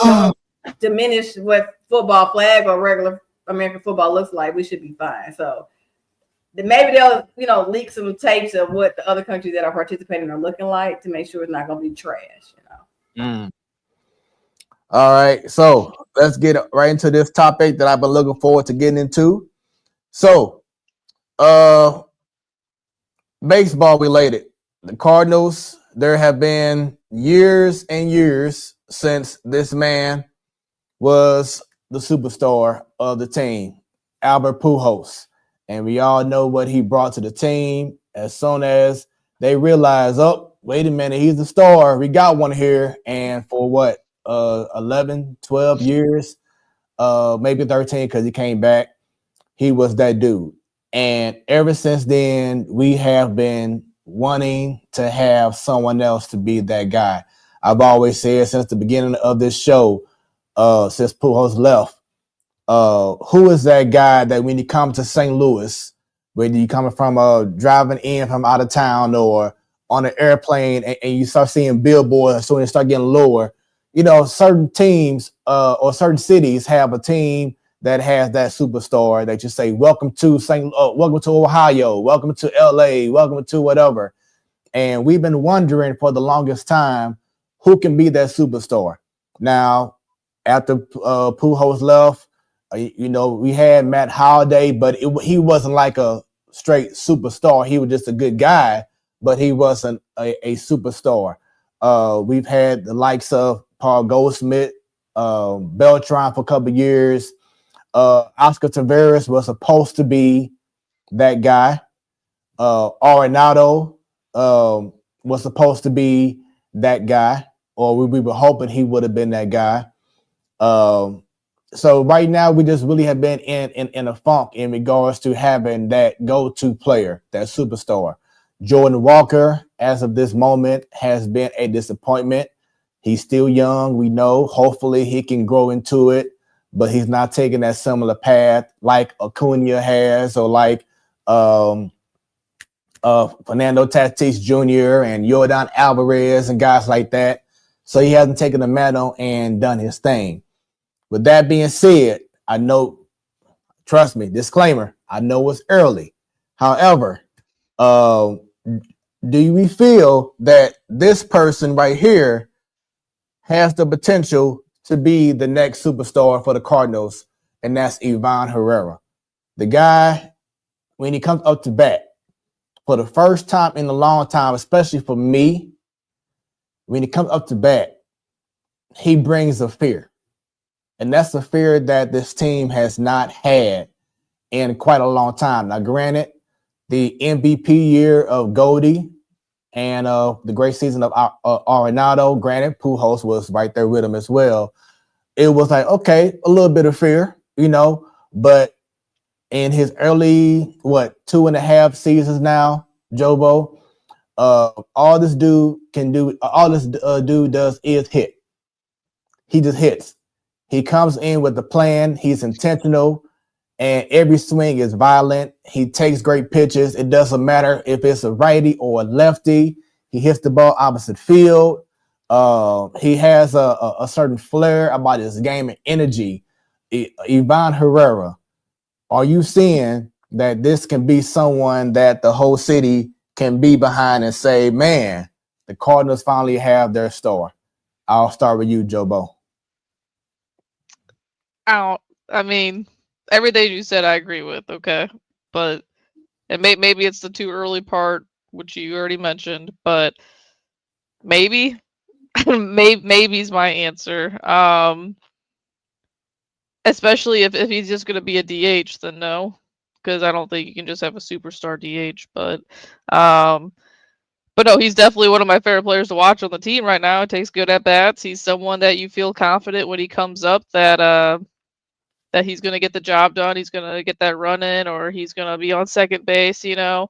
don't diminish what football flag or regular American football looks like, we should be fine. So then maybe they'll leak some tapes of what the other countries that are participating are looking like to make sure it's not going to be trash. All right, so let's get right into this topic that I've been looking forward to getting into. So, baseball related, the Cardinals. There have been years and years since this man was the superstar of the team, Albert Pujols, and we all know what he brought to the team. As soon as they realized, oh, wait a minute, he's the star. We got one here, and for what? 11, 12 years, maybe 13 because he came back. He was that dude. And ever since then, we have been wanting to have someone else to be that guy. I've always said since the beginning of this show, since Pujols left, who is that guy that when you come to St. Louis, when you coming from driving in from out of town or on an airplane and you start seeing billboards, so when you start getting lower, certain teams or certain cities have a team that has that superstar that you say, welcome to welcome to Ohio, welcome to LA, welcome to whatever. And we've been wondering for the longest time who can be that superstar. Now, after Pujols left, we had Matt Holliday, but he wasn't like a straight superstar. He was just a good guy, but he wasn't a superstar. We've had the likes of Paul Goldschmidt, Beltran for a couple of years. Oscar Taveras was supposed to be that guy. Arenado was supposed to be that guy, or we were hoping he would have been that guy. So right now we just really have been in a funk in regards to having that go-to player, that superstar. Jordan Walker, as of this moment, has been a disappointment. He's still young, we know. Hopefully he can grow into it, but he's not taking that similar path like Acuna has or like Fernando Tatis Jr. and Yordan Alvarez and guys like that. So he hasn't taken the mantle and done his thing. With that being said, I know, trust me, disclaimer, I know it's early. However, do we feel that this person right here has the potential to be the next superstar for the Cardinals, and that's Ivan Herrera? The guy, when he comes up to bat, for the first time in a long time, especially for me, when he comes up to bat, he brings a fear. And that's a fear that this team has not had in quite a long time. Now, granted, the MVP year of Goldie and the great season of Arenado, granted, Pujols was right there with him as well. It was like, okay, a little bit of fear, but in his early, 2.5 seasons now, Jobo, all this dude does is hit. He just hits. He comes in with the plan. He's intentional, and every swing is violent. He takes great pitches. It doesn't matter if it's a righty or a lefty. He hits the ball opposite field. He has a certain flair about his game and energy. Ivan Herrera, are you seeing that this can be someone that the whole city can be behind and say, man, the Cardinals finally have their star? I'll start with you, Jobo. I mean, everything you said I agree with, okay? But maybe it's the too early part, which you already mentioned, but maybe maybe's my answer. Especially if he's just gonna be a DH, then no. Because I don't think you can just have a superstar DH, but But no, he's definitely one of my favorite players to watch on the team right now. He takes good at bats. He's someone that you feel confident when he comes up that he's going to get the job done. He's going to get that run in, or he's going to be on second base. And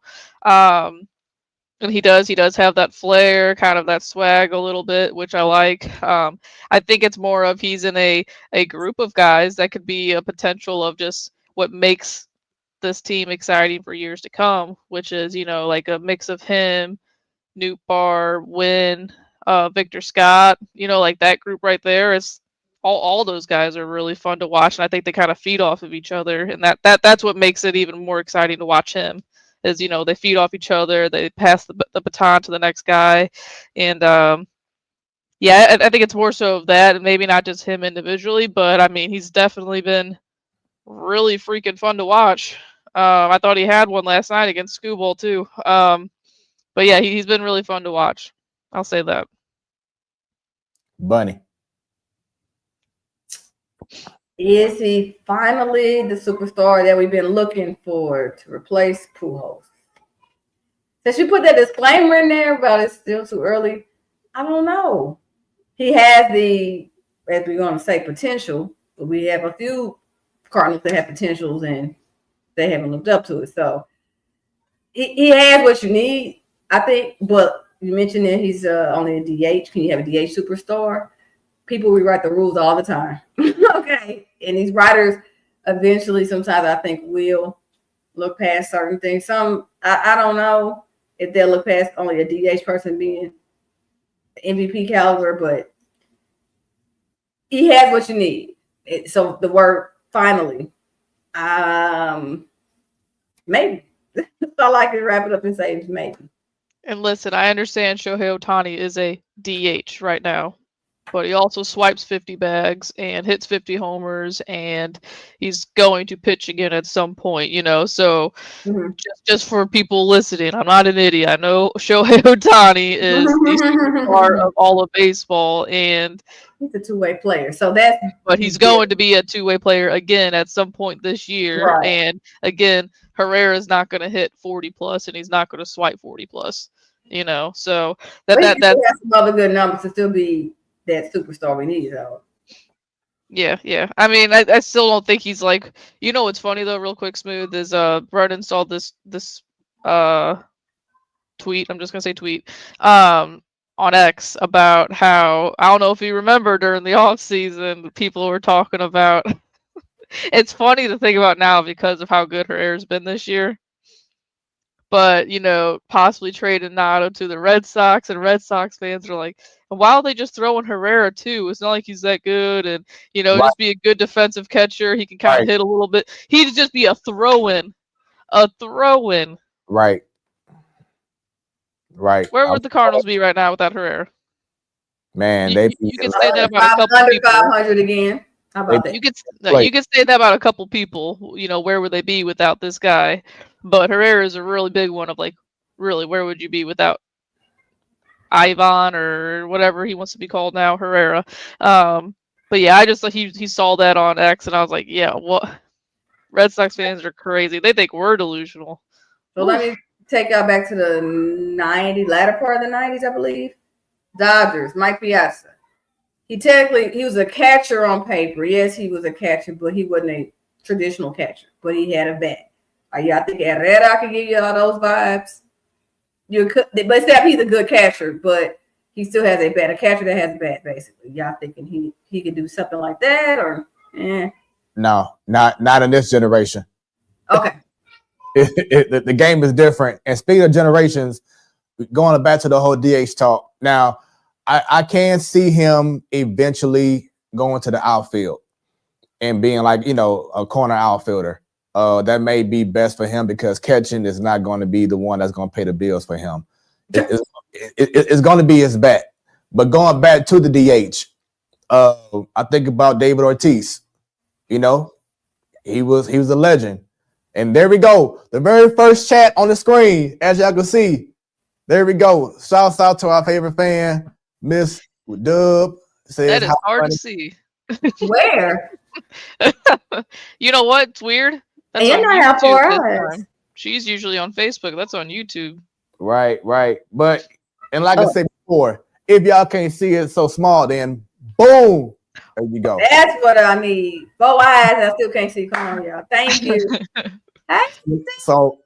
he does have that flair, kind of that swag a little bit, which I like. I think it's more of he's in a group of guys that could be a potential of just what makes this team exciting for years to come, which is, like a mix of him, Newt Barr, Wynn, Victor Scott, like that group right there is all those guys are really fun to watch, and I think they kind of feed off of each other, and that's what makes it even more exciting to watch him. Is they feed off each other, they pass the baton to the next guy, and yeah, I think it's more so of that, and maybe not just him individually, but I mean he's definitely been really freaking fun to watch. I thought he had one last night against Scooball too. But yeah, he's been really fun to watch. I'll say that. Bunny. Is he finally the superstar that we've been looking for to replace Pujols? Since you put that disclaimer in there about it's still too early, I don't know. He has the, as we're going to say, potential, but we have a few Cardinals that have potentials and they haven't lived up to it. So he has what you need, I think. But you mentioned that he's only a DH. Can you have a DH superstar? People rewrite the rules all the time. Okay. And these writers eventually, sometimes I think, will look past certain things. Some, I don't know if they'll look past only a DH person being MVP caliber, but he has what you need. So the word finally, maybe. So I like to wrap it up and say maybe. And listen, I understand Shohei Ohtani is a DH right now, but he also swipes 50 bags and hits 50 homers, and he's going to pitch again at some point, So just for people listening, I'm not an idiot. I know Shohei Ohtani is the superstar of all of baseball, and he's a two-way player. So but he's going to be a two-way player again at some point this year. Right. And again, Herrera's not going to hit 40 plus, and he's not going to swipe 40 plus. So that's some other good numbers to still be that superstar we need, though. Yeah. I mean, I still don't think he's like. What's funny though, real quick, Smooth, is Brennan saw this tweet. I'm just gonna say tweet. On X about how, I don't know if you remember, during the off season, people were talking about. It's funny to think about now because of how good Herrera's been this year. But possibly trading Nato to the Red Sox, and Red Sox fans are like, why are they just throwing Herrera too? It's not like he's that good, and Right. just be a good defensive catcher. He can kind of hit a little bit. He'd just be a throw-in. Right. Where would the Cardinals be right now without Herrera? Man, you can say that about a couple under people. 500 again. How about that? You could say that about a couple people. Where would they be without this guy? But Herrera is a really big one of like, really, where would you be without Ivan or whatever he wants to be called now, Herrera? But yeah, I just he saw that on X, and I was like, yeah, what? Red Sox fans are crazy. They think we're delusional. So let me take y'all back to the latter part of the 90s, I believe. Dodgers, Mike Piazza. He was a catcher on paper. Yes, he was a catcher, but he wasn't a traditional catcher. But he had a bat. I think Herrera could give you all those vibes. But except he's a good catcher, but he still has a bat. A catcher that has a bat, basically. Y'all thinking he could do something like that, or? No, not in this generation. Okay. The game is different. And speaking of generations, going back to the whole DH talk. Now, I can see him eventually going to the outfield and being like, a corner outfielder. That may be best for him because catching is not going to be the one that's going to pay the bills for him. It's going to be his bat. But going back to the DH, I think about David Ortiz. He was a legend. And there we go. The very first chat on the screen, as y'all can see. There we go. Shouts out to our favorite fan, Miss Dub. Says, that is hard to see. Where? You know what? It's weird. That's and I have 4 eyes. She's usually on Facebook. That's on YouTube. Right. But And like I said before, if y'all can't see it so small, then boom, there you go. That's what I need. 4 eyes, I still can't see. Come on, y'all. Thank you. So,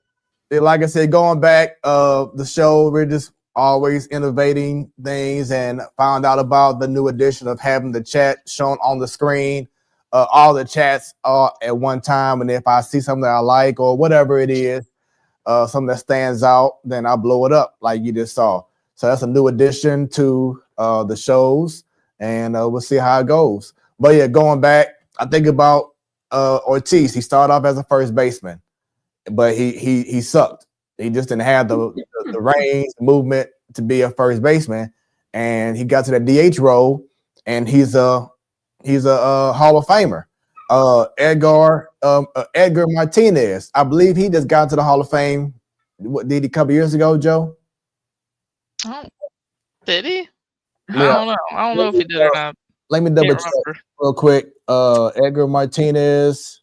like I said, going back, the show, we're just always innovating things, and found out about the new addition of having the chat shown on the screen. All the chats at one time, and if I see something that I like or whatever it is, something that stands out, then I blow it up like you just saw. So that's a new addition to the shows, and we'll see how it goes. But yeah, going back, I think about Ortiz. He started off as a first baseman, but he sucked. He just didn't have the range, the movement to be a first baseman, and he got to the DH role, and he's a Hall of Famer. Edgar Martinez, I believe he just got to the Hall of Fame. What did he, a couple years ago, Joe? Oh, did he? Yeah. I don't know if he did or not. Let me double check real quick. Edgar Martinez,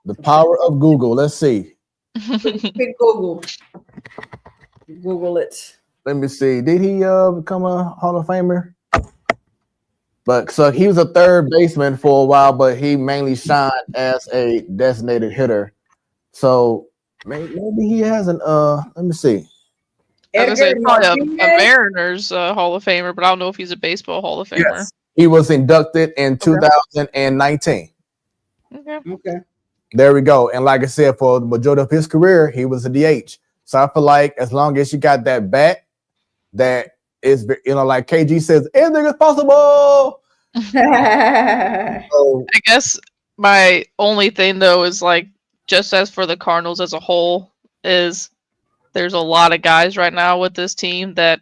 the power of Google. Let's see. Big Google. Google it. Let me see. Did he become a Hall of Famer? But so he was a third baseman for a while, but he mainly shined as a designated hitter. So maybe he hasn't. Let me see. I was gonna say probably a Mariners Hall of Famer, but I don't know if he's a baseball Hall of Famer. Yes. He was inducted in 2019. Okay. There we go. And like I said, for the majority of his career, he was a DH. So I feel like as long as you got that bat, that is, like KG says, anything is possible. So, I guess my only thing though is like, just as for the Cardinals as a whole, is there's a lot of guys right now with this team that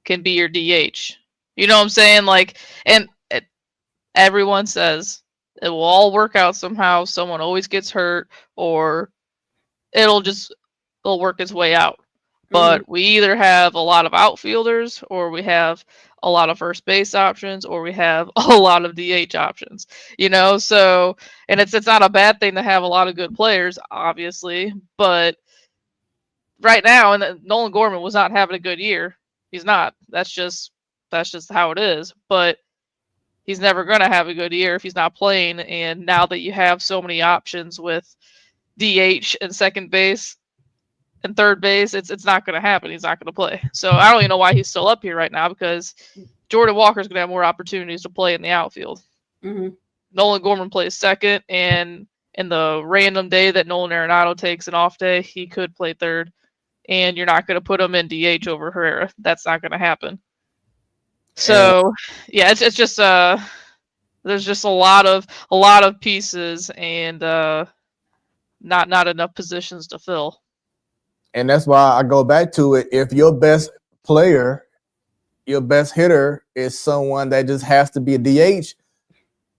can be your DH. You know what I'm saying? Like, and everyone says it will all work out somehow. Someone always gets hurt, or it'll work its way out. But we either have a lot of outfielders, or we have a lot of first base options, or we have a lot of DH options. So, and it's not a bad thing to have a lot of good players, obviously, but right now, and Nolan Gorman was not having a good year. He's not. That's just how it is. But he's never going to have a good year if he's not playing. And now that you have so many options with DH and second base and third base, it's not going to happen. He's not going to play. So I don't even know why he's still up here right now, because Jordan Walker's going to have more opportunities to play in the outfield. Nolan Gorman plays second, and in the random day that Nolan Arenado takes an off day, he could play third. And you're not going to put him in DH over Herrera. That's not going to happen. So, yeah, it's just there's just a lot of pieces, and not enough positions to fill. And that's why I go back to it. If your best player, your best hitter is someone that just has to be a DH,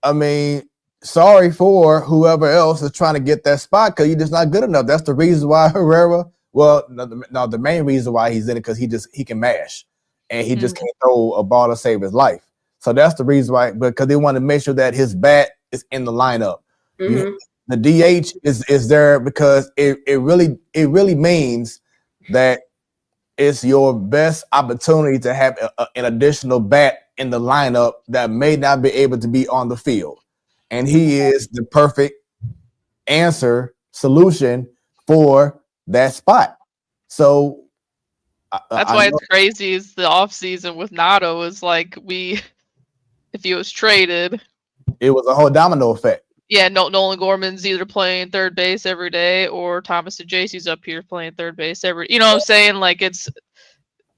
I mean, sorry for whoever else is trying to get that spot, because you're just not good enough. That's the reason why Herrera. Well, no, the main reason why he's in it, because he can mash, and he just can't throw a ball to save his life. So that's the reason why, because they want to make sure that his bat is in the lineup. The DH is there because it really means that it's your best opportunity to have an additional bat in the lineup that may not be able to be on the field, and he is the perfect solution for that spot. So that's why it's crazy. Is the off season with Nato is like, if he was traded, it was a whole domino effect. Yeah, Nolan Gorman's either playing third base every day, or Thomas DeJacy's up here playing third base every. You know what I'm saying? Like, it's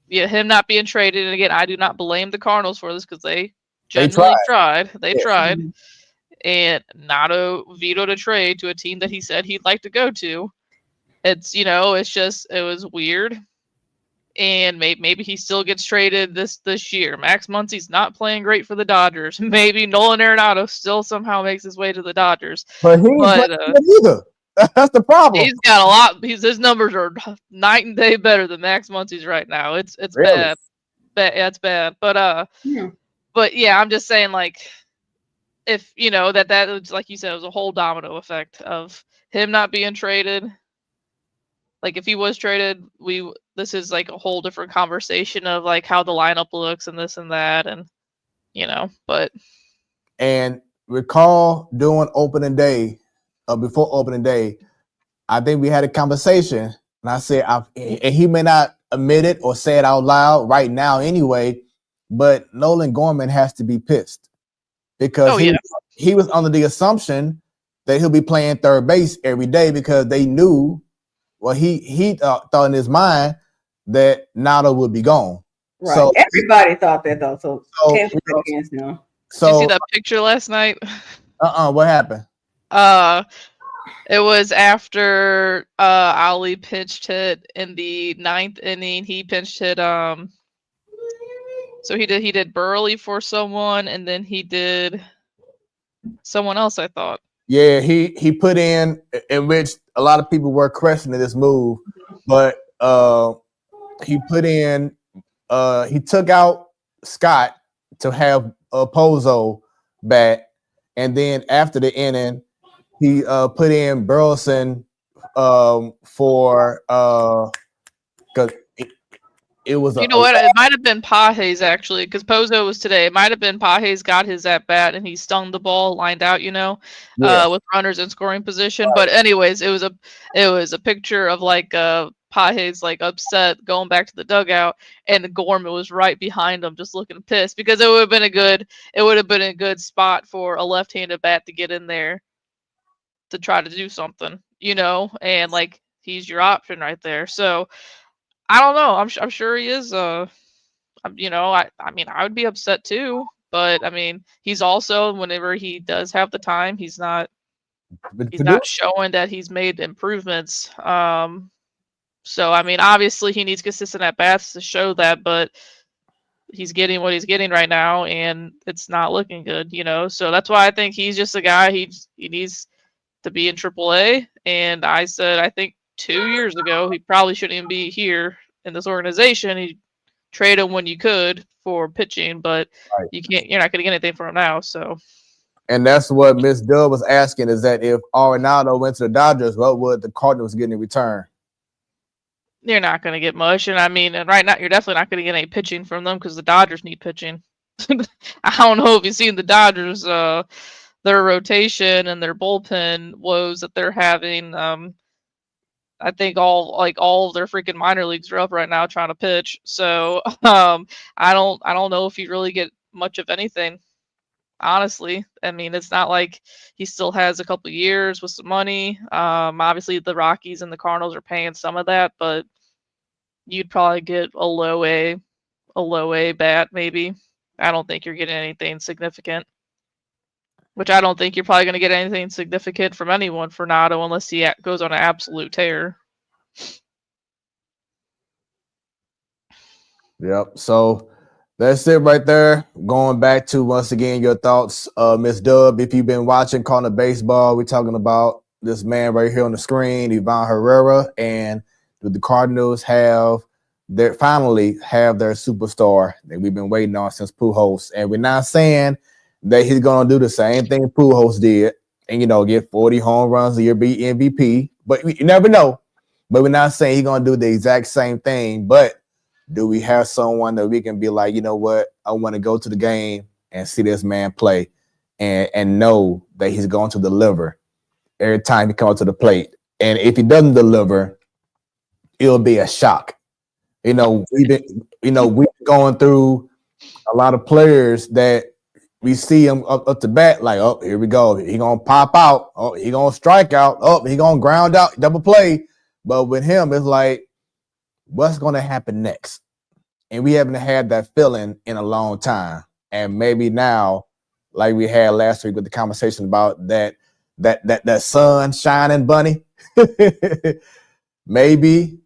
him not being traded. And again, I do not blame the Cardinals for this, because they genuinely tried. They tried, and Nato vetoed a trade to a team that he said he'd like to go to. It's it was weird, and maybe he still gets traded this year. Max Muncy's not playing great for the Dodgers. Maybe Nolan Arenado still somehow makes his way to the Dodgers, but he ain't either. That's the problem. He's got a lot. His numbers are night and day better than Max Muncy's right now. It's really bad. Yeah, it's bad. But but yeah, I'm just saying, like, if that was, like you said, it was a whole domino effect of him not being traded. like if he was traded, this is like a whole different conversation of like how the lineup looks and this and that, and but And recall doing opening day, before opening day, I think we had a conversation, and I said, and he may not admit it or say it out loud right now anyway, but Nolan Gorman has to be pissed because he was under the assumption that he'll be playing third base every day because they knew, well, he thought in his mind that Nato would be gone. Right. So everybody thought that though. So can't fight against him. Did you see that picture last night? What happened? It was after Ali pinch hit in the 9th inning. He pinch hit so he did Burley for someone, and then he did someone else, I thought. Yeah, he put in which a lot of people were questioning this move, but he put in he took out Scott to have Pozo bat, and then after the inning, he put in Burleson for because it was. You know what? It might have been Pages actually, because Pozo was today. It might have been Pages got his at bat and he stung the ball, lined out, with runners in scoring position. Right. But anyways, it was a picture of like Pages like upset going back to the dugout, and Gorman was right behind him, just looking pissed because it would have been a good spot for a left-handed bat to get in there to try to do something, and like he's your option right there. So I don't know. I'm sure he is. I mean, I would be upset too. But I mean, he's also, whenever he does have the time, he's not showing that he's made improvements. So I mean, obviously he needs consistent at bats to show that, but he's getting what he's getting right now, and it's not looking good. So that's why I think he's just a guy. He needs to be in AAA. And I said, I think 2 years ago, he probably shouldn't even be here in this organization. He trade him when you could for pitching, but you're not going to get anything from him now. So, and that's what Miss Dub was asking, is that if Arenado went to the Dodgers, what would the Cardinals get in return? You're not going to get much. And I mean, and right now you're definitely not going to get any pitching from them because the Dodgers need pitching. I don't know if you've seen the Dodgers, their rotation and their bullpen woes that they're having. I think all of their freaking minor leagues are up right now trying to pitch. So I don't know if you really get much of anything, honestly. I mean, it's not like he still has a couple years with some money. Obviously the Rockies and the Cardinals are paying some of that, but you'd probably get a low A bat maybe. I don't think you're getting anything significant. Which I don't think you're probably going to get anything significant from anyone for Nato unless he goes on an absolute tear. Yep. So that's it right there. Going back to, once again, your thoughts, Miss Dub. If you've been watching Corner Baseball, we're talking about this man right here on the screen, Ivan Herrera, and the Cardinals finally have their superstar that we've been waiting on since Pujols. And we're not saying that he's going to do the same thing Pujols did and, get 40 home runs a year, be MVP. But you never know. But we're not saying he's going to do the exact same thing. But do we have someone that we can be like, you know what, I want to go to the game and see this man play and know that he's going to deliver every time he comes to the plate. And if he doesn't deliver, it'll be a shock. We've going through a lot of players that we see him up to bat, like, oh, here we go. He gonna pop out. Oh, he gonna strike out. Oh, he gonna ground out, double play. But with him, it's like, what's gonna happen next? And we haven't had that feeling in a long time. And maybe now, like we had last week with the conversation about that sun shining bunny, maybe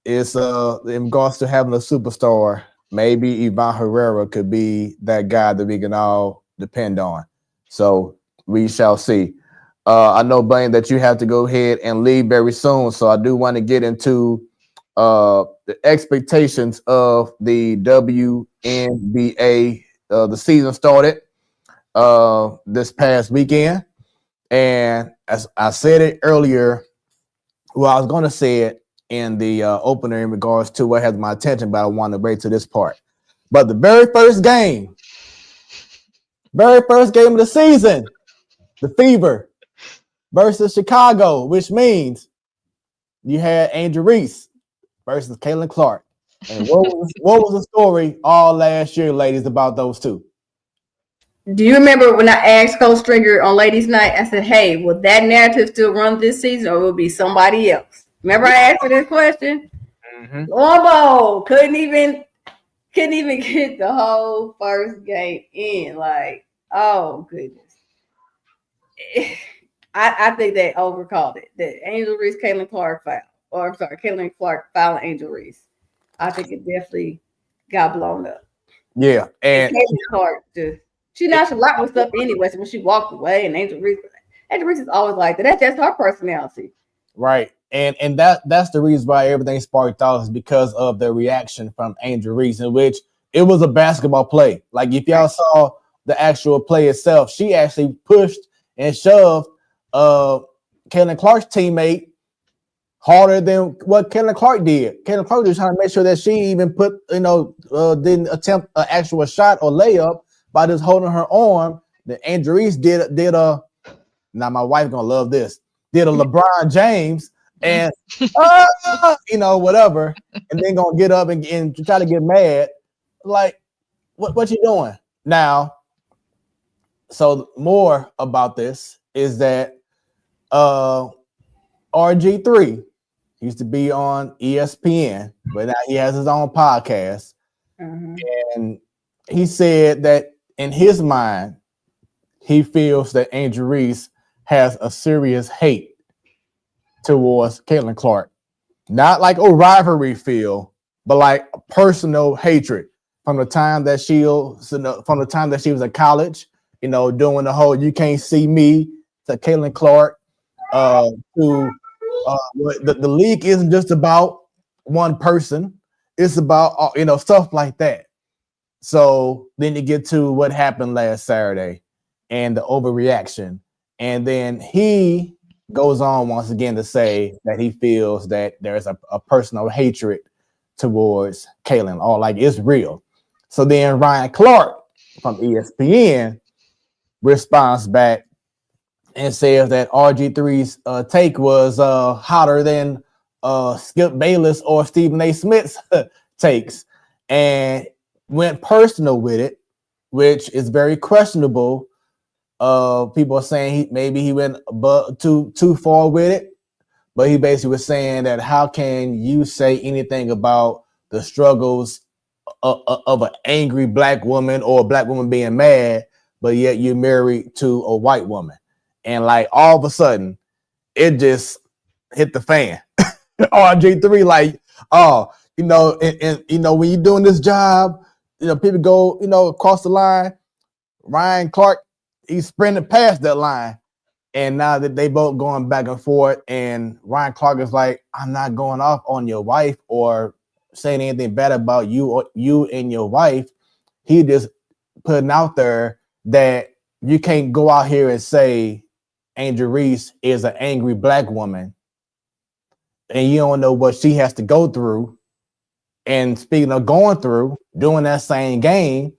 it's in regards to having a superstar. Maybe Ivan Herrera could be that guy that we can all depend on. So we shall see. I know, Bunny, that you have to go ahead and leave very soon. So I do want to get into the expectations of the WNBA. The season started this past weekend. And as I said it earlier, well, I was going to say it in the opener in regards to what has my attention, but I want to wait to this part. But the very first game of the season, the Fever versus Chicago, which means you had Angel Reese versus Caitlin Clark. And what was the story all last year, ladies, about those two? Do you remember when I asked Coach Stringer on Ladies' Night? I said, "Hey, will that narrative still run this season, or will it be somebody else?" Remember I asked her this question. Lobo couldn't even get the whole first game in. Like, oh goodness. I think they overcalled it. The Angel Reese, Caitlin Clark foul. Or I'm sorry, Caitlin Clark fouling Angel Reese. I think it definitely got blown up. Yeah. And Caitlin Clark she knocked a lot with stuff anyway. So when she walked away, and Angel Reese is always like that. That's just her personality. Right. And that's the reason why everything sparked off, is because of the reaction from Angel Reese, in which it was a basketball play. Like, if y'all saw the actual play itself, she actually pushed and shoved Caitlin Clark's teammate harder than what Caitlin Clark did. Caitlin Clark was trying to make sure that she even didn't attempt an actual shot or layup by just holding her arm. Then Angel Reese did a, now my wife gonna love this, did a LeBron James and whatever, and then gonna get up and try to get mad. Like, what you doing now? So more about this is that RG3 used to be on ESPN, but now he has his own podcast. And he said that in his mind, he feels that Angel Reese has a serious hate towards Caitlin Clark. Not like a rivalry feel, but like a personal hatred from the time that she was in college, doing the whole "you can't see me" to Caitlin Clark. The league isn't just about one person; it's about stuff like that. So then you get to what happened last Saturday and the overreaction, and then he goes on once again to say that he feels that there's a personal hatred towards Caitlin, or like it's real. So then Ryan Clark from ESPN responds back and says that RG3's take was hotter than Skip Bayless or Stephen A. Smith's takes, and went personal with it, which is very questionable. People are saying maybe he went too far with it, but he basically was saying that how can you say anything about the struggles of an angry black woman or a black woman being mad, but yet you're married to a white woman? And like all of a sudden, it just hit the fan. RG3, like, when you're doing this job, people go, across the line. Ryan Clark, he's sprinting past that line. And now that they both going back and forth, and Ryan Clark is like, I'm not going off on your wife or saying anything bad about you or you and your wife. He just putting out there that you can't go out here and say Angel Reese is an angry black woman and you don't know what she has to go through. And speaking of going through, doing that same game,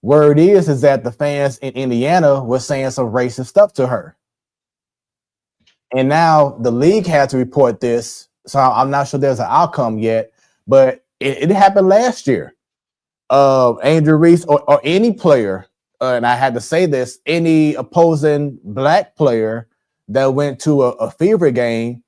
word is that the fans in Indiana were saying some racist stuff to her. And now the league had to report this. So I'm not sure there's an outcome yet, but it happened last year. Angel Reese or any player, and I had to say this, any opposing black player that went to a Fever game,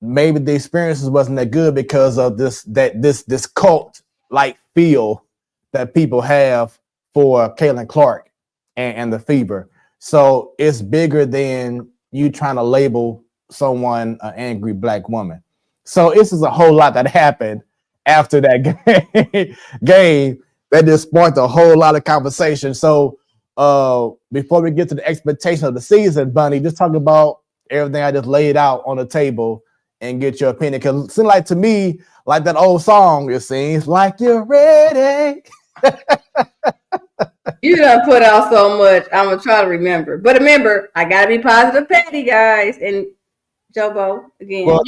maybe the experiences wasn't that good because of this cult like feel that people have for Caitlin Clark and the Fever. So it's bigger than you trying to label someone an angry black woman. So this is a whole lot that happened after that game that just sparked a whole lot of conversation. So before we get to the expectation of the season, Bunny, just talk about everything I just laid out on the table and get your opinion. Because it seems like to me, like that old song, it seems like you're ready. You done put out so much. I'm gonna try to remember. But remember, I gotta be positive, Patty, guys, and Jobo again. Well,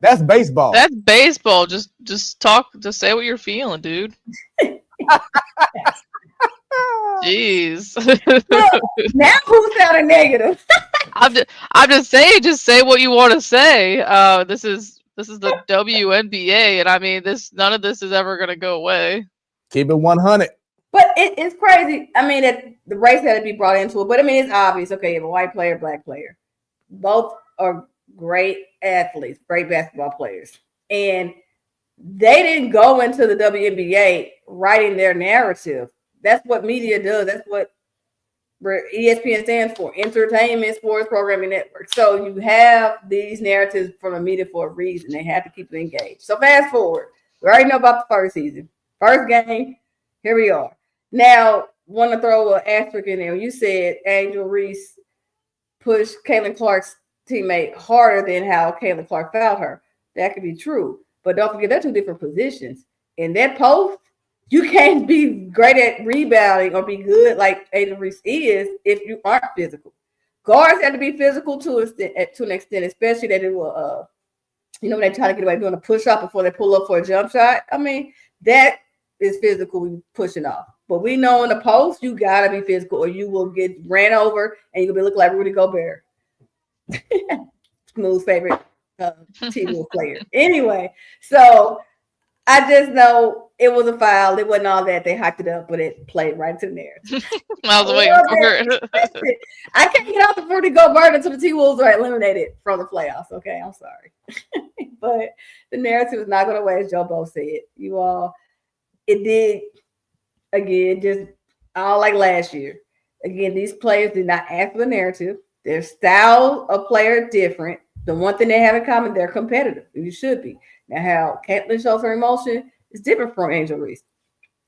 That's baseball. That's baseball. Just talk. Just say what you're feeling, dude. Jeez. Look, now who's sounding negative? I'm just saying. Just say what you want to say. This is the WNBA, and I mean, none of this is ever gonna go away. Keep it 100. But it's crazy. I mean, that the race had to be brought into it. But I mean, it's obvious. Okay, you have a white player, black player. Both are great athletes, great basketball players. And they didn't go into the WNBA writing their narrative. That's what media does. That's what ESPN stands for, Entertainment Sports Programming Network. So you have these narratives from the media for a reason. They have to keep it engaged. So fast forward. We already know about the first season. First game, here we are. Now, want to throw an asterisk in there. You said Angel Reese pushed Caitlin Clark's teammate harder than how Caitlin Clark fouled her. That could be true. But don't forget, they're two different positions. In that post, you can't be great at rebounding or be good like Angel Reese is if you aren't physical. Guards have to be physical to an extent, especially that it will, when they try to get away doing a push-up before they pull up for a jump shot. I mean, that is physical pushing off. But we know in the post, you got to be physical or you will get ran over and you'll be looking like Rudy Gobert. Smooth's favorite T-Wolf player. Anyway, so I just know it was a foul. It wasn't all that. They hyped it up, but it played right into the narrative. I was waiting for it. I can't get out the Rudy Gobert until the T-Wolves are eliminated from the playoffs. Okay, I'm sorry. But the narrative is not going to wait, as Joe Bo said. You all, it did, again, just all like last year. Again, these players did not ask for the narrative. Their style of player is different. The one thing they have in common, they're competitive. You should be. Now, how Caitlin shows her emotion is different from Angel Reese.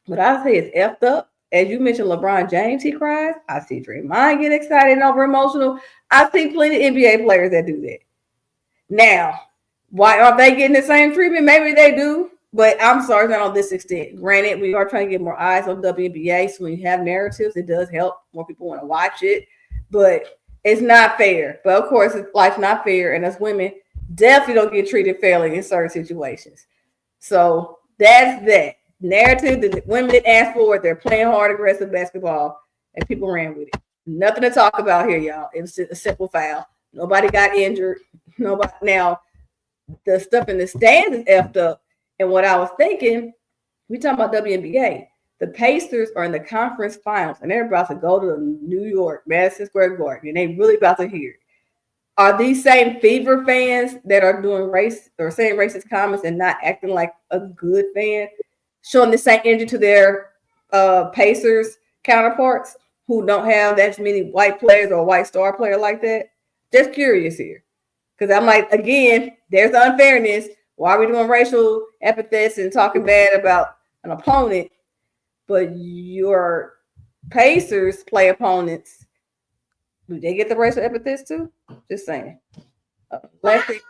But I say it's effed up. As you mentioned, LeBron James, he cries. I see Draymond get excited and over emotional. I see plenty of NBA players that do that. Now, why aren't they getting the same treatment? Maybe they do, but I'm sorry, not on this extent. Granted, we are trying to get more eyes on WNBA, so when you have narratives, it does help. More people want to watch it, but it's not fair. But of course, life's not fair, and us women definitely don't get treated fairly in certain situations. So that's that narrative that the women didn't ask for it. They're playing hard, aggressive basketball, and people ran with it. Nothing to talk about here, y'all. It was just a simple foul. Nobody got injured. Nobody. Now, the stuff in the stands is effed up. And what I was thinking, we talking about WNBA. The Pacers are in the conference finals, and they're about to go to New York, Madison Square Garden, and they really about to hear it. Are these same Fever fans that are doing race or saying racist comments and not acting like a good fan, showing the same energy to their Pacers counterparts who don't have that many white players or a white star player like that? Just curious here. Because I'm like, again, there's the unfairness. Why are we doing racial epithets and talking bad about an opponent, but your Pacers play opponents? Do they get the racial epithets too? Just saying. Last thing.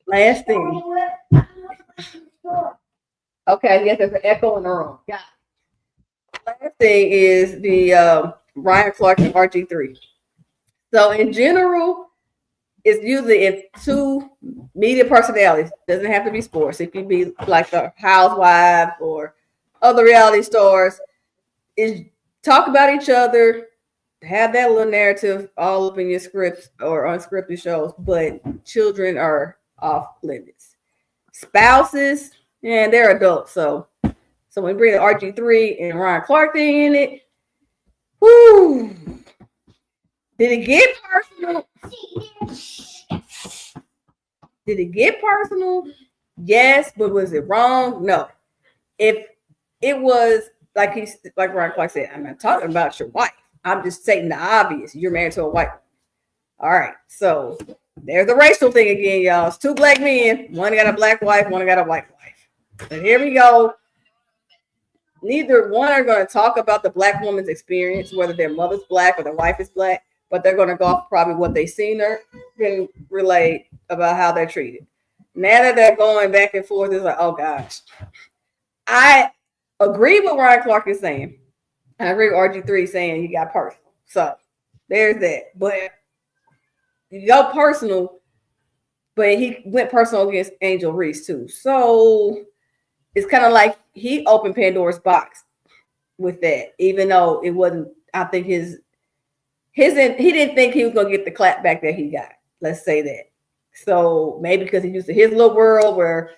Last thing. Okay, yes, there's an echo in the room. Yeah. Last thing is the Ryan Clark and RG3. So in general, it's usually if two media personalities, doesn't have to be sports. It can be like the housewives or other reality stars, is talk about each other, have that little narrative all up in your scripts or unscripted shows, but children are off limits. Spouses, and they're adults. So when we bring the RG3 and Ryan Clark thing in it, whoo. Did it get personal? Did it get personal? Yes, but was it wrong? No. If it was like Ryan Clark said, I'm not talking about your wife. I'm just stating the obvious. You're married to a white woman. All right. So there's the racial thing again, y'all. It's two black men. One got a black wife, one got a white wife. And here we go. Neither one are going to talk about the black woman's experience, whether their mother's black or their wife is black, but they're going to go off probably what they've seen her can relate about how they're treated. Now that they're going back and forth, it's like, oh gosh. I agree with Ryan Clark is saying. I agree with RG3 saying he got personal. So there's that. But go personal, but he went personal against Angel Reese too. So it's kind of like he opened Pandora's box with that, even though it wasn't. I think he didn't think he was gonna get the clap back that he got. Let's say that. So maybe because he's used to his little world where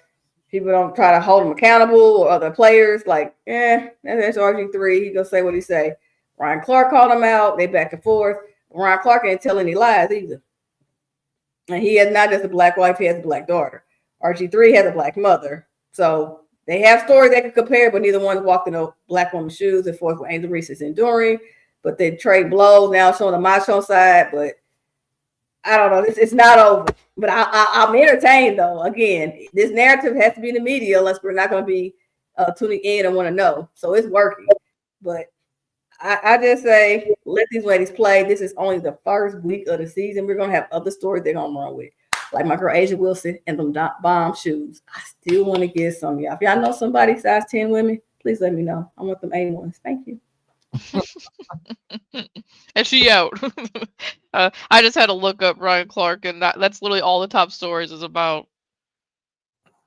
people don't try to hold him accountable or other players, like, that's RG3. He gonna say what he say. Ryan Clark called him out. They back and forth. Ryan Clark ain't tell any lies either. And he has not just a black wife, he has a black daughter. RG3 has a black mother. So they have stories they can compare, but neither one walked in a black woman's shoes and forth what Angel Reese is enduring. But they trade blows now showing the macho side. But I don't know. It's not over. But I'm entertained, though. Again, this narrative has to be in the media unless we're not going to be tuning in and want to know. So it's working. But I just say, let these ladies play. This is only the first week of the season. We're going to have other stories they're going to run with. Like my girl Asia Wilson and them bomb shoes. I still want to get some of y'all. If y'all know somebody size 10 women, please let me know. I want them A1s. Thank you. And she out. I just had to look up Ryan Clark, and that's literally all the top stories is about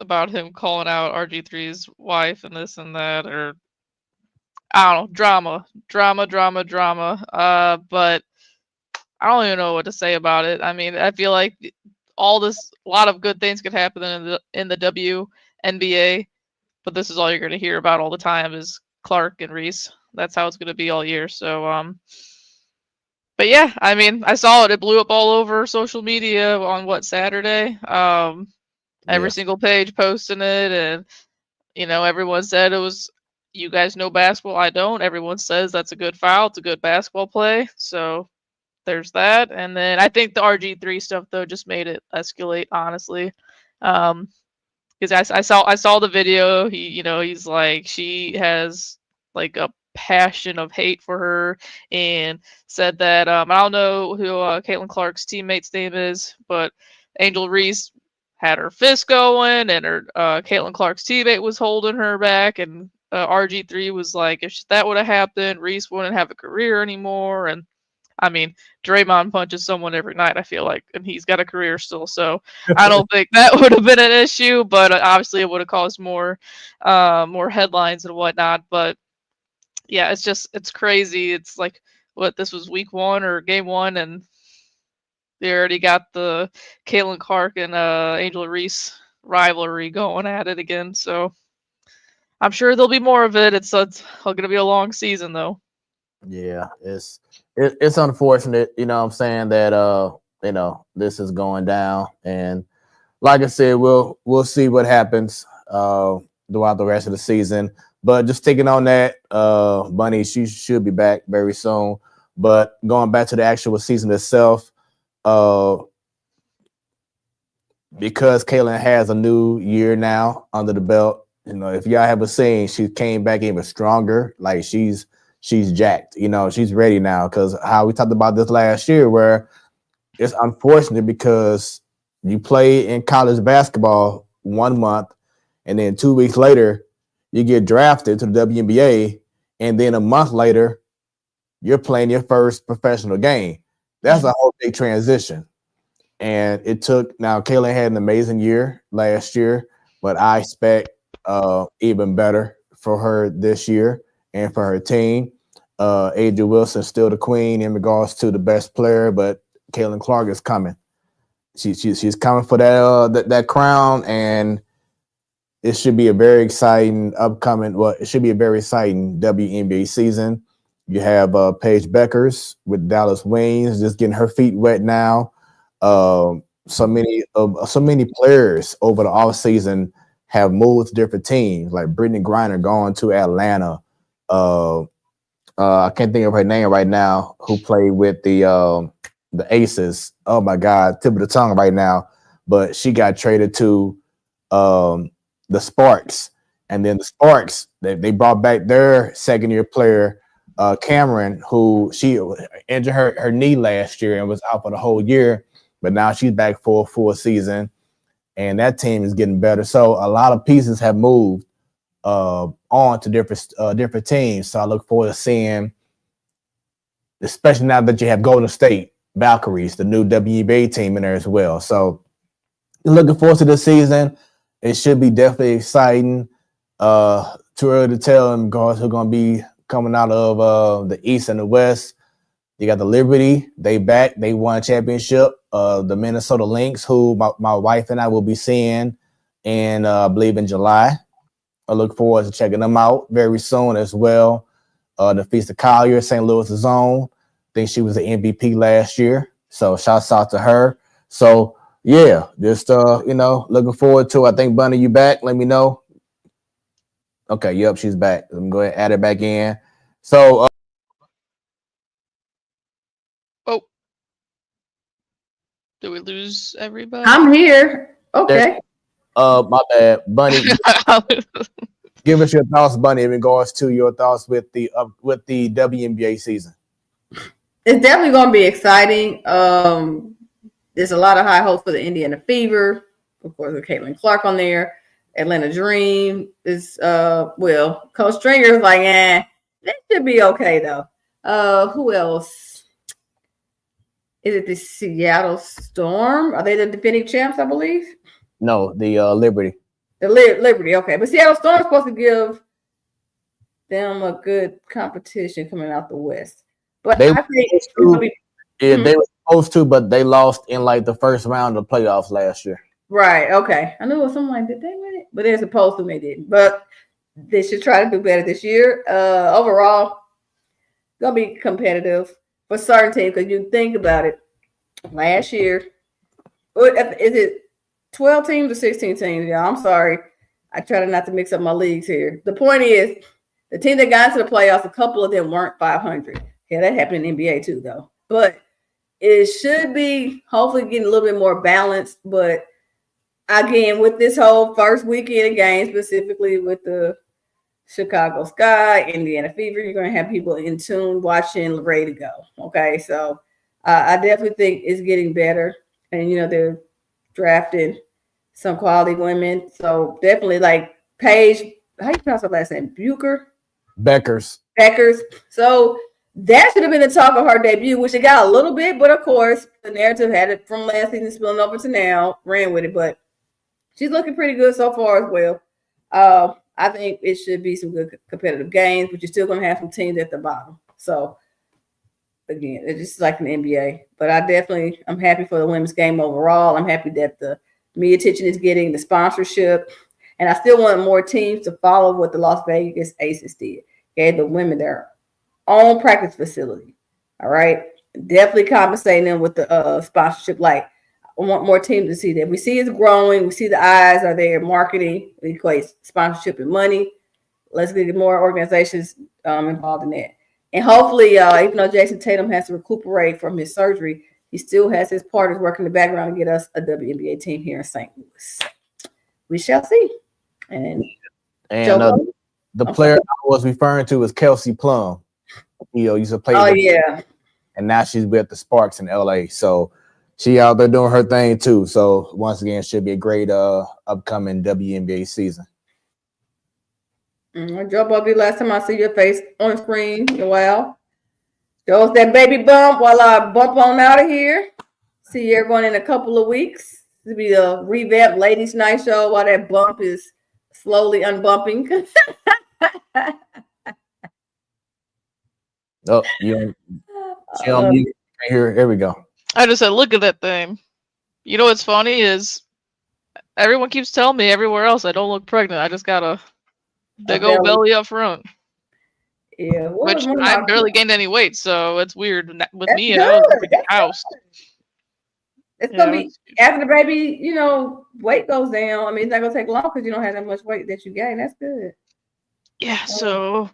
him calling out RG3's wife and this and that, or I don't know, drama. But I don't even know what to say about it. I mean, I feel like a lot of good things could happen in the WNBA, but this is all you're going to hear about all the time is Clark and Reese. That's how it's going to be all year. So, but yeah, I mean, I saw it. It blew up all over social media on Saturday. Every single page posting it, and everyone said it was. You guys know basketball. I don't. Everyone says that's a good foul. It's a good basketball play. So there's that. And then I think the RG3 stuff though just made it escalate, honestly. Because I saw the video. He's like, she has like a passion of hate for her, and said that I don't know who Caitlin Clark's teammate's name is, but Angel Reese had her fist going, and her Caitlin Clark's teammate was holding her back, and RG3 was like, if that would have happened, Reese wouldn't have a career anymore. And I mean, Draymond punches someone every night, I feel like, and he's got a career still. So I don't think that would have been an issue, but obviously it would have caused more headlines and whatnot. But yeah, it's crazy. It's like, this was week 1 or game 1, and they already got the Caitlin Clark and Angel Reese rivalry going at it again. So I'm sure there'll be more of it. It's going to be a long season, though. Yeah, it's unfortunate, what I'm saying, that this is going down, and like I said, we'll see what happens throughout the rest of the season. But just taking on that, Bunny, she should be back very soon. But going back to the actual season itself, because Caitlin has a new year now under the belt. If y'all haven't seen, she came back even stronger. Like she's jacked. She's ready now. Because how we talked about this last year, where it's unfortunate because you play in college basketball 1 month, and then 2 weeks later you get drafted to the WNBA, and then a month later you're playing your first professional game. That's a whole big transition. And it took. Now Caitlin had an amazing year last year, but I expect even better for her this year and for her team. Aja Wilson's still the queen in regards to the best player, but Caitlin Clark is coming. She's coming for that crown, and it should be a very exciting it should be a very exciting WNBA season. You have Paige Beckers with Dallas Wings just getting her feet wet now. So many players over the offseason have moved to different teams, like Brittany Griner going to Atlanta. I can't think of her name right now, who played with the Aces. Oh my God, tip of the tongue right now. But she got traded to the Sparks. And then the Sparks, they brought back their second-year player, Cameron, who she injured her knee last year and was out for the whole year. But now she's back for a full season, and that team is getting better. So a lot of pieces have moved on to different teams. So I look forward to seeing, especially now that you have Golden State, Valkyries, the new WNBA team in there as well. So looking forward to the season. It should be definitely exciting. Too early to tell in regards who are going to be coming out of the East and the West. You got the Liberty. They back. They won a championship. The Minnesota Lynx, who my wife and I will be seeing in, I believe, in July. I look forward to checking them out very soon as well. The Feast of Collier, St. Louis' own. I think she was the MVP last year. So shouts out to her. So yeah, just looking forward to it. I think Bunny, you back? Let me know. Okay, yep, she's back. Let me go ahead and add her back in. So Oh, did we lose everybody? I'm here. Okay. my bad. Bunny, give us your thoughts, Bunny, in regards to your thoughts with the WNBA season. It's definitely going to be exciting. There's a lot of high hopes for the Indiana Fever. Of course, with Caitlin Clark on there. Atlanta Dream is Coach Stringer's like, that should be okay though. Who else? Is it the Seattle Storm? Are they the defending champs, I believe? No, the Liberty. The Liberty, okay. But Seattle Storm is supposed to give them a good competition coming out the West. But I think it's going to be they were supposed to, but they lost in like the first round of the playoffs last year. Right. Okay. I knew it was something like, did they win it? But they're supposed to, they didn't. But they should try to do better this year. Overall, gonna be competitive for certain teams because you think about it. Last year, is it 12 teams or 16 teams? Yeah, I'm sorry. I try to not to mix up my leagues here. The point is, the team that got into the playoffs, a couple of them weren't 500. Yeah, that happened in the NBA too, though. But it should be hopefully getting a little bit more balanced, but again, with this whole first weekend of games, specifically with the Chicago Sky, Indiana Fever, you're going to have people in tune, watching, ready to go. Okay, so I definitely think it's getting better. And, they're drafting some quality women. So definitely like Paige, how you pronounce her last name? Beckers. So that should have been the talk of her debut, which it got a little bit, but of course, the narrative had it from last season spilling over to now, ran with it, but she's looking pretty good so far as well. I think it should be some good competitive games, but you're still going to have some teams at the bottom. So, again, it's just like an NBA. But I'm happy for the women's game overall. I'm happy that the media attention is getting, the sponsorship. And I still want more teams to follow what the Las Vegas Aces did. Gave the women their own practice facility. All right? Definitely compensating them with the sponsorship. Like, I want more teams to see that. We see it's growing. We see the eyes are there. Marketing equates sponsorship and money. Let's get more organizations involved in that. And hopefully, even though Jason Tatum has to recuperate from his surgery, he still has his partners working in the background to get us a WNBA team here in St. Louis. We shall see. And the player I was referring to is Kelsey Plum. Used to play. Oh, yeah. And now she's with the Sparks in LA. So she out there doing her thing too. So once again, should be a great upcoming WNBA season. Joe Buggy, last time I see your face on screen, wow. Show us that baby bump while I bump on out of here. See everyone in a couple of weeks. It'll be a revamped Ladies Night show while that bump is slowly unbumping. Oh, you here we go. I just said, look at that thing. You know what's funny is everyone keeps telling me everywhere else I don't look pregnant. I just got a big old belly up front. Yeah, which I barely gained any weight, so it's weird with me. And I was like a house. It's gonna be after the baby, weight goes down. I mean, it's not gonna take long because you don't have that much weight that you gain. That's good. Yeah. So,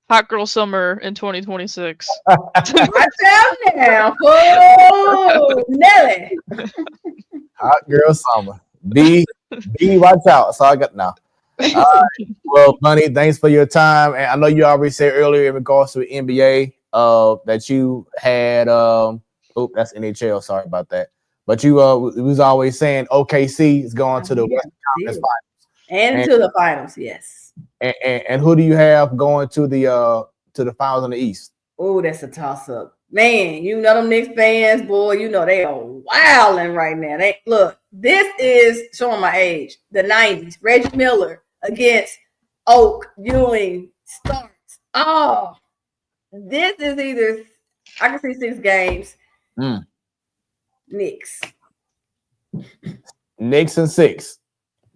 hot girl summer in 2026. Watch out now, oh Nelly. Hot girl summer. B, watch out. That's all I got now. All right. Well, Bunny, thanks for your time. And I know you already said earlier in regards to NBA that you had that's NHL, sorry about that. But you was always saying OKC is going to the Western Conference Finals. And to the finals, yes. And who do you have going to the finals in the East? Oh, that's a toss-up. Man, you know them Knicks fans, boy, you know they are wilding right now. They look, this is showing my age. The 90s. Reggie Miller against Oak, Ewing, Starks. Oh, this is either I can see 6 games. Knicks. Knicks and 6.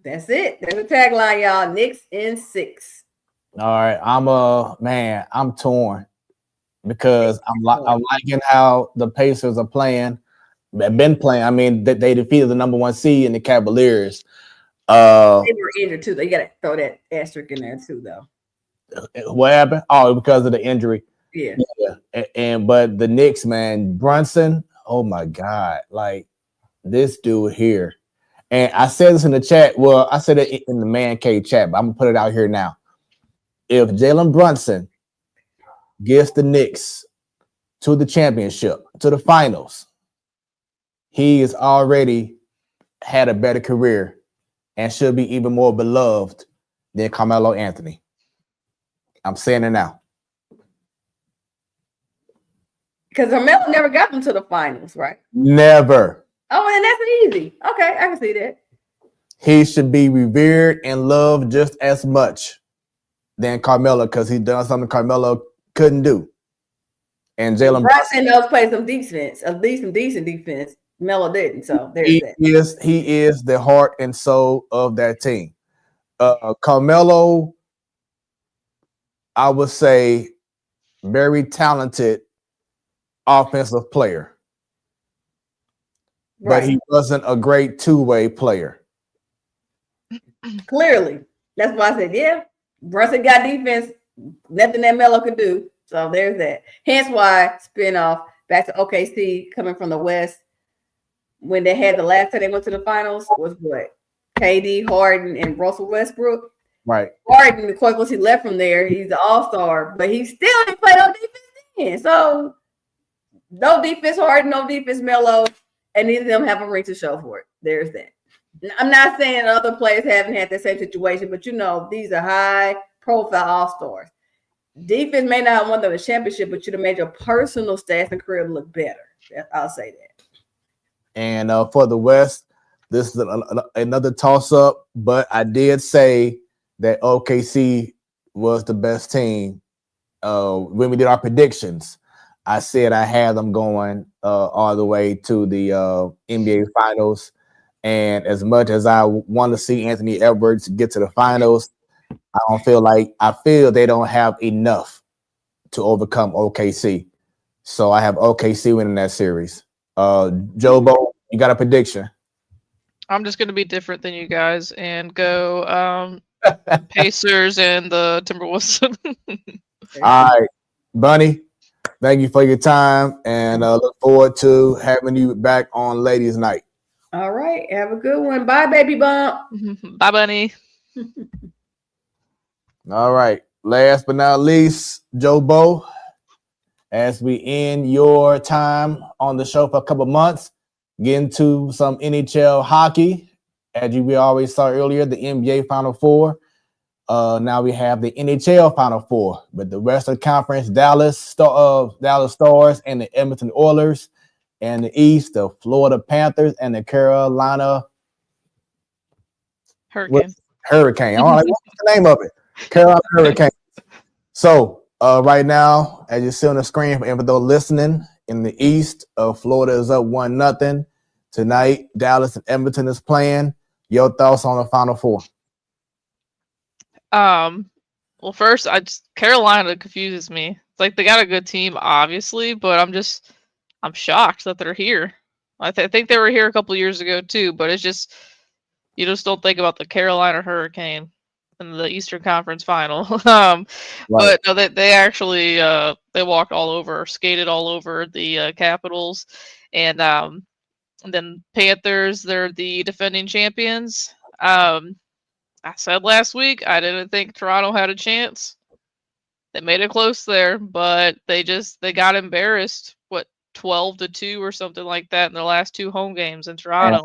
That's it. There's a tagline, y'all. Knicks in 6. All right. I'm torn because I'm liking how the Pacers are playing. They've been playing. I mean, they defeated the number 1 seed in the Cavaliers. They were injured too. They gotta throw that asterisk in there too, though. What happened? Oh, because of the injury. Yeah. But the Knicks, man, Brunson, oh my God, like this dude here. And I said this in the chat. Well, I said it in the Man Cave chat, but I'm gonna put it out here now. If Jalen Brunson gets the Knicks to the championship, to the finals, he has already had a better career and should be even more beloved than Carmelo Anthony. I'm saying it now. Because Carmelo never got them to the finals, right? Never. Oh, and that's easy. Okay, I can see that. He should be revered and loved just as much than Carmelo because he done something Carmelo couldn't do. And Jalen Brunson does play some defense, at least some decent defense. Melo didn't, so there's that. He is the heart and soul of that team. Carmelo, I would say, very talented offensive player, but he wasn't a great two-way player. Clearly, that's why I said, yeah, Brunson got defense, nothing that Melo could do. So there's that. Hence why spinoff back to OKC coming from the West. When they had the last time they went to the finals was what? KD, Harden, and Russell Westbrook. Right. Harden, of course, once he left from there, he's an all-star, but he still didn't play no defense then. So no defense Harden, no defense Melo, and neither of them have a ring to show for it. There's that. I'm not saying other players haven't had the same situation, but you know, these are high-profile all-stars. Defense may not have won them a championship, but you'd have made your personal stats and career look better. I'll say that. And for the West, this is another toss-up, but I did say that OKC was the best team. When we did our predictions, I said I had them going all the way to the NBA Finals. And as much as I want to see Anthony Edwards get to the finals, I feel they don't have enough to overcome OKC. So I have OKC winning that series. Jobo, you got a prediction? I'm just going to be different than you guys and go Pacers and the Timberwolves. All right, Bunny, thank you for your time, and look forward to having you back on Ladies Night. All right, have a good one. Bye, baby bump. Bye, Bunny. All right, last but not least, Jobo, as we end your time on the show for a couple months, get into some NHL hockey. As we always saw earlier, the NBA Final Four. Now we have the NHL Final Four with the Western Conference, Dallas Stars and the Edmonton Oilers, and the East, the Florida Panthers and the Carolina Hurricane. Hurricane. I'm like, what's the name of it? Carolina Hurricane. So right now, as you see on the screen, for those listening, in the East, Florida is up 1-0 tonight. Dallas and Edmonton is playing. Your thoughts on the Final Four? Well, first, Carolina confuses me. It's like they got a good team, obviously, but I'm shocked that they're here. I think they were here a couple years ago too, but it's just you just don't think about the Carolina Hurricane in the Eastern Conference Final. Right. But no, they actually they walked all over, skated all over the Capitals, and then Panthers. They're the defending champions. I said last week I didn't think Toronto had a chance. They made it close there, but they got embarrassed. 12-2 or something like that in their last 2 home games in Toronto.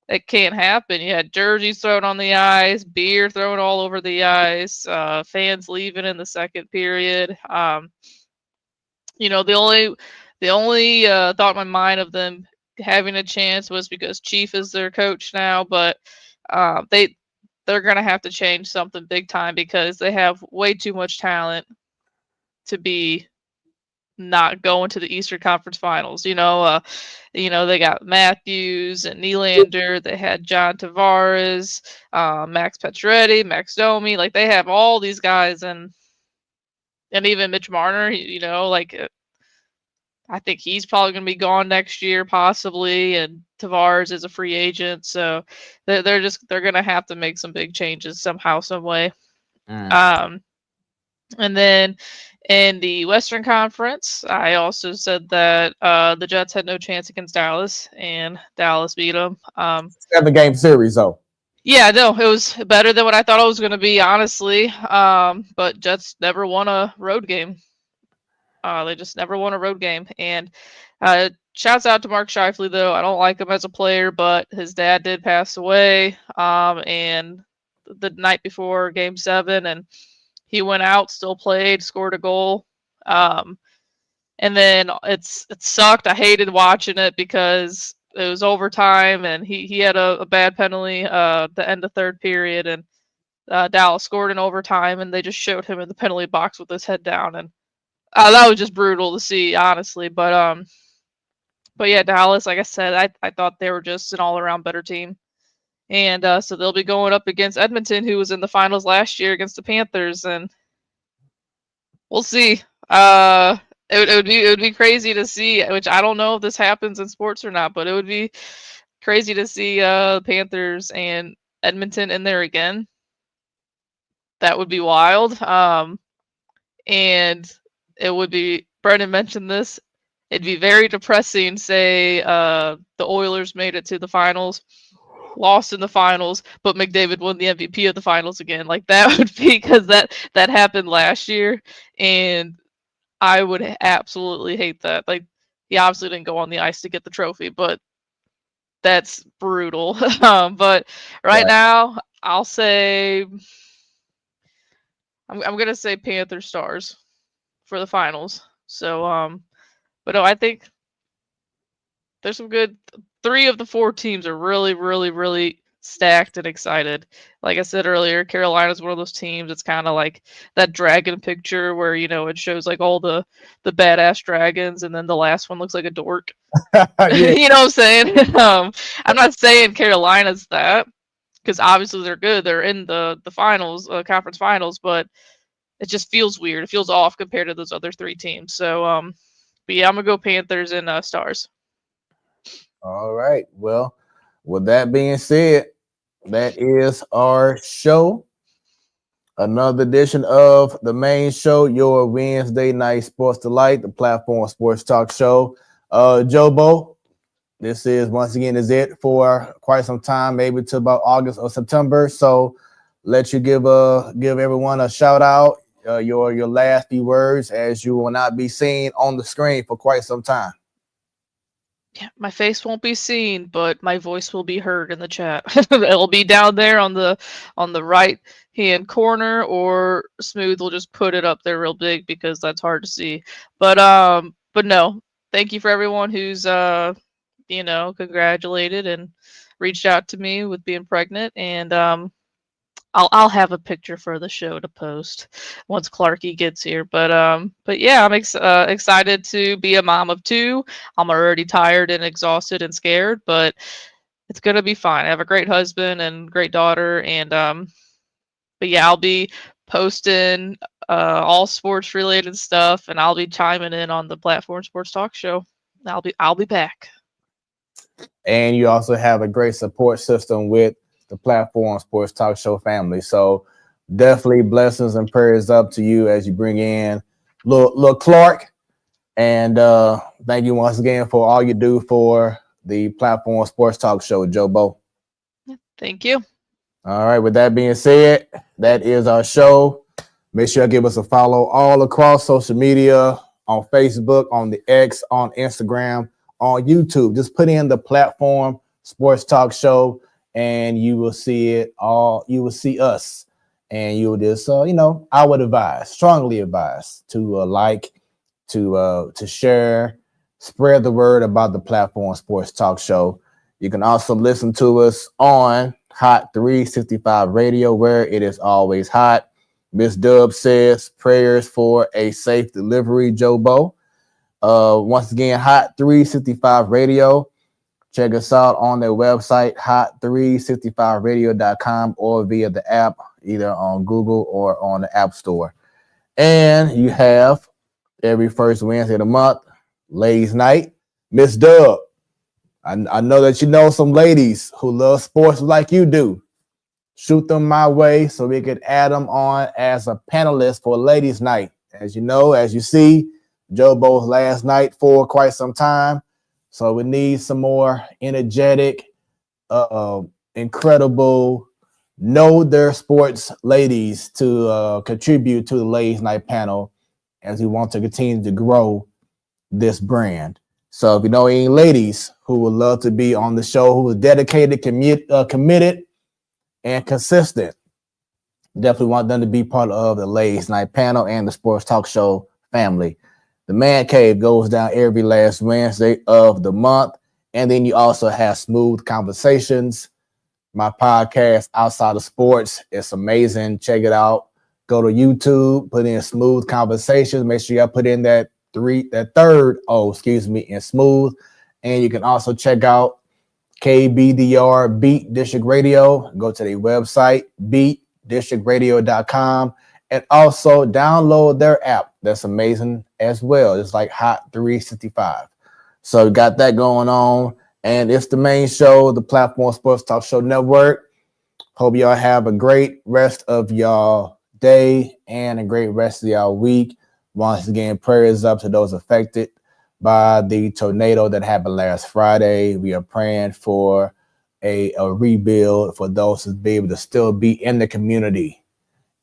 That can't happen. You had jerseys thrown on the ice, beer thrown all over the ice, fans leaving in the second period. You know, the only thought in my mind of them having a chance was because Chief is their coach now, but they're gonna have to change something big time because they have way too much talent to be not going to the Eastern Conference Finals. They got Matthews and Nylander. They had John Tavares, Max Pacioretty, Max Domi. Like they have all these guys, and even Mitch Marner. I think he's probably going to be gone next year, possibly, and Tavares is a free agent, so they're going to have to make some big changes somehow, some way. And then in the Western Conference, I also said that the Jets had no chance against Dallas, and Dallas beat them. 7-game series, though. Yeah, no, it was better than what I thought it was going to be, honestly. But Jets never won a road game. They just never won a road game. And shouts out to Mark Scheifele, though. I don't like him as a player, but his dad did pass away. And the night before Game 7, and he went out, still played, scored a goal. And then it sucked. I hated watching it because it was overtime, and he had a bad penalty the end of third period, and Dallas scored in overtime, and they just showed him in the penalty box with his head down, and that was just brutal to see, honestly. But yeah, Dallas, like I said, I thought they were just an all-around better team. And so they'll be going up against Edmonton, who was in the finals last year against the Panthers, and we'll see. It would be crazy to see, which I don't know if this happens in sports or not, but it would be crazy to see Panthers and Edmonton in there again. That would be wild. And it would be, Brendan mentioned this, it'd be very depressing, say the Oilers made it to the finals, lost in the finals, but McDavid won the MVP of the finals again. Like that would be, because that happened last year, and I would absolutely hate that. Like, he obviously didn't go on the ice to get the trophy, but that's brutal. But right now, I'll say I'm gonna say Panther Stars for the finals. So but no, I think there's some good. 3 of the 4 teams are really, really, really stacked and excited. Like I said earlier, Carolina's one of those teams. It's kind of like that dragon picture where, it shows like all the badass dragons, and then the last one looks like a dork. You know what I'm saying? I'm not saying Carolina's that, because obviously they're good. They're in the finals, conference finals, but it just feels weird. It feels off compared to those other 3 teams. So, but yeah, I'm gonna go Panthers and Stars. All right. Well, with that being said, that is our show. Another edition of the main show, your Wednesday night sports delight, the platform sports talk show. Jobo, this is once again is it for quite some time, maybe to about August or September. So let you give everyone a shout out, your last few words, as you will not be seen on the screen for quite some time. Yeah, my face won't be seen, but my voice will be heard in the chat. It'll be down there on the right hand corner, or Smoooth will just put it up there real big because that's hard to see. But no, thank you for everyone who's congratulated and reached out to me with being pregnant, and I'll have a picture for the show to post once Clarky gets here. But yeah, I'm excited to be a mom of 2. I'm already tired and exhausted and scared, but it's gonna be fine. I have a great husband and great daughter, and but yeah, I'll be posting all sports related stuff, and I'll be chiming in on the Platform Sports Talk Show. I'll be back. And you also have a great support system with the Platform Sports Talk Show family. So definitely blessings and prayers up to you as you bring in little Clark. And thank you once again for all you do for the Platform Sports Talk Show, Jobo. Thank you. All right. With that being said, that is our show. Make sure you give us a follow all across social media, on Facebook, on the X, on Instagram, on YouTube. Just put in the Platform Sports Talk Show, and you will see it all. You will see us, and you will just, I would strongly advise to like, to share, spread the word about the Platform Sports Talk Show. You can also listen to us on Hot 365 Radio, where it is always hot. Miss Dub says prayers for a safe delivery, Jobo. Once again, Hot 365 Radio. Check us out on their website, hot365radio.com, or via the app, either on Google or on the App Store. And you have every first Wednesday of the month, Ladies Night. Miss Dub, I know that you know some ladies who love sports like you do. Shoot them my way so we could add them on as a panelist for Ladies Night. As you know, as you see, Jobo's last night for quite some time. So we need some more energetic, incredible, know their sports ladies to contribute to the Ladies Night panel as we want to continue to grow this brand. So if you know any ladies who would love to be on the show, who is dedicated, committed, and consistent, definitely want them to be part of the Ladies Night panel and the Sports Talk Show family. The Man Cave goes down every last Wednesday of the month. And then you also have Smoooth Conversations, my podcast outside of sports. It's amazing. Check it out. Go to YouTube, put in Smoooth Conversations. Make sure you put in that third O, in Smoooth. And you can also check out KBDR Beat District Radio. Go to their website, beatdistrictradio.com. And also download their app. That's amazing as well. It's like Hot 365. So we got that going on. And it's the main show, the Platform Sports Talk Show Network. Hope y'all have a great rest of y'all day and a great rest of y'all week. Once again, prayers up to those affected by the tornado that happened last Friday. We are praying for a rebuild for those who be able to still be in the community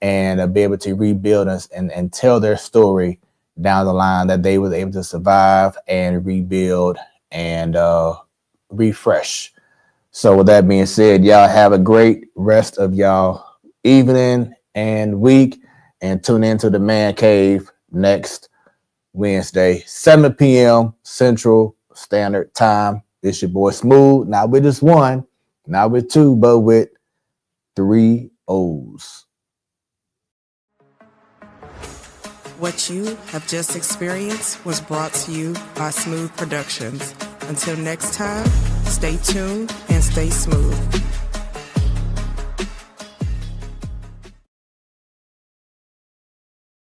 and be able to rebuild us and tell their story down the line, that they were able to survive and rebuild and refresh. So with that being said, y'all have a great rest of y'all evening and week, and tune into the Man Cave next Wednesday, 7 p.m. Central Standard Time. It's your boy Smoooth, not with just one, not with two, but with 3 O's. What you have just experienced was brought to you by Smoooth Productions. Until next time, stay tuned and stay smooth.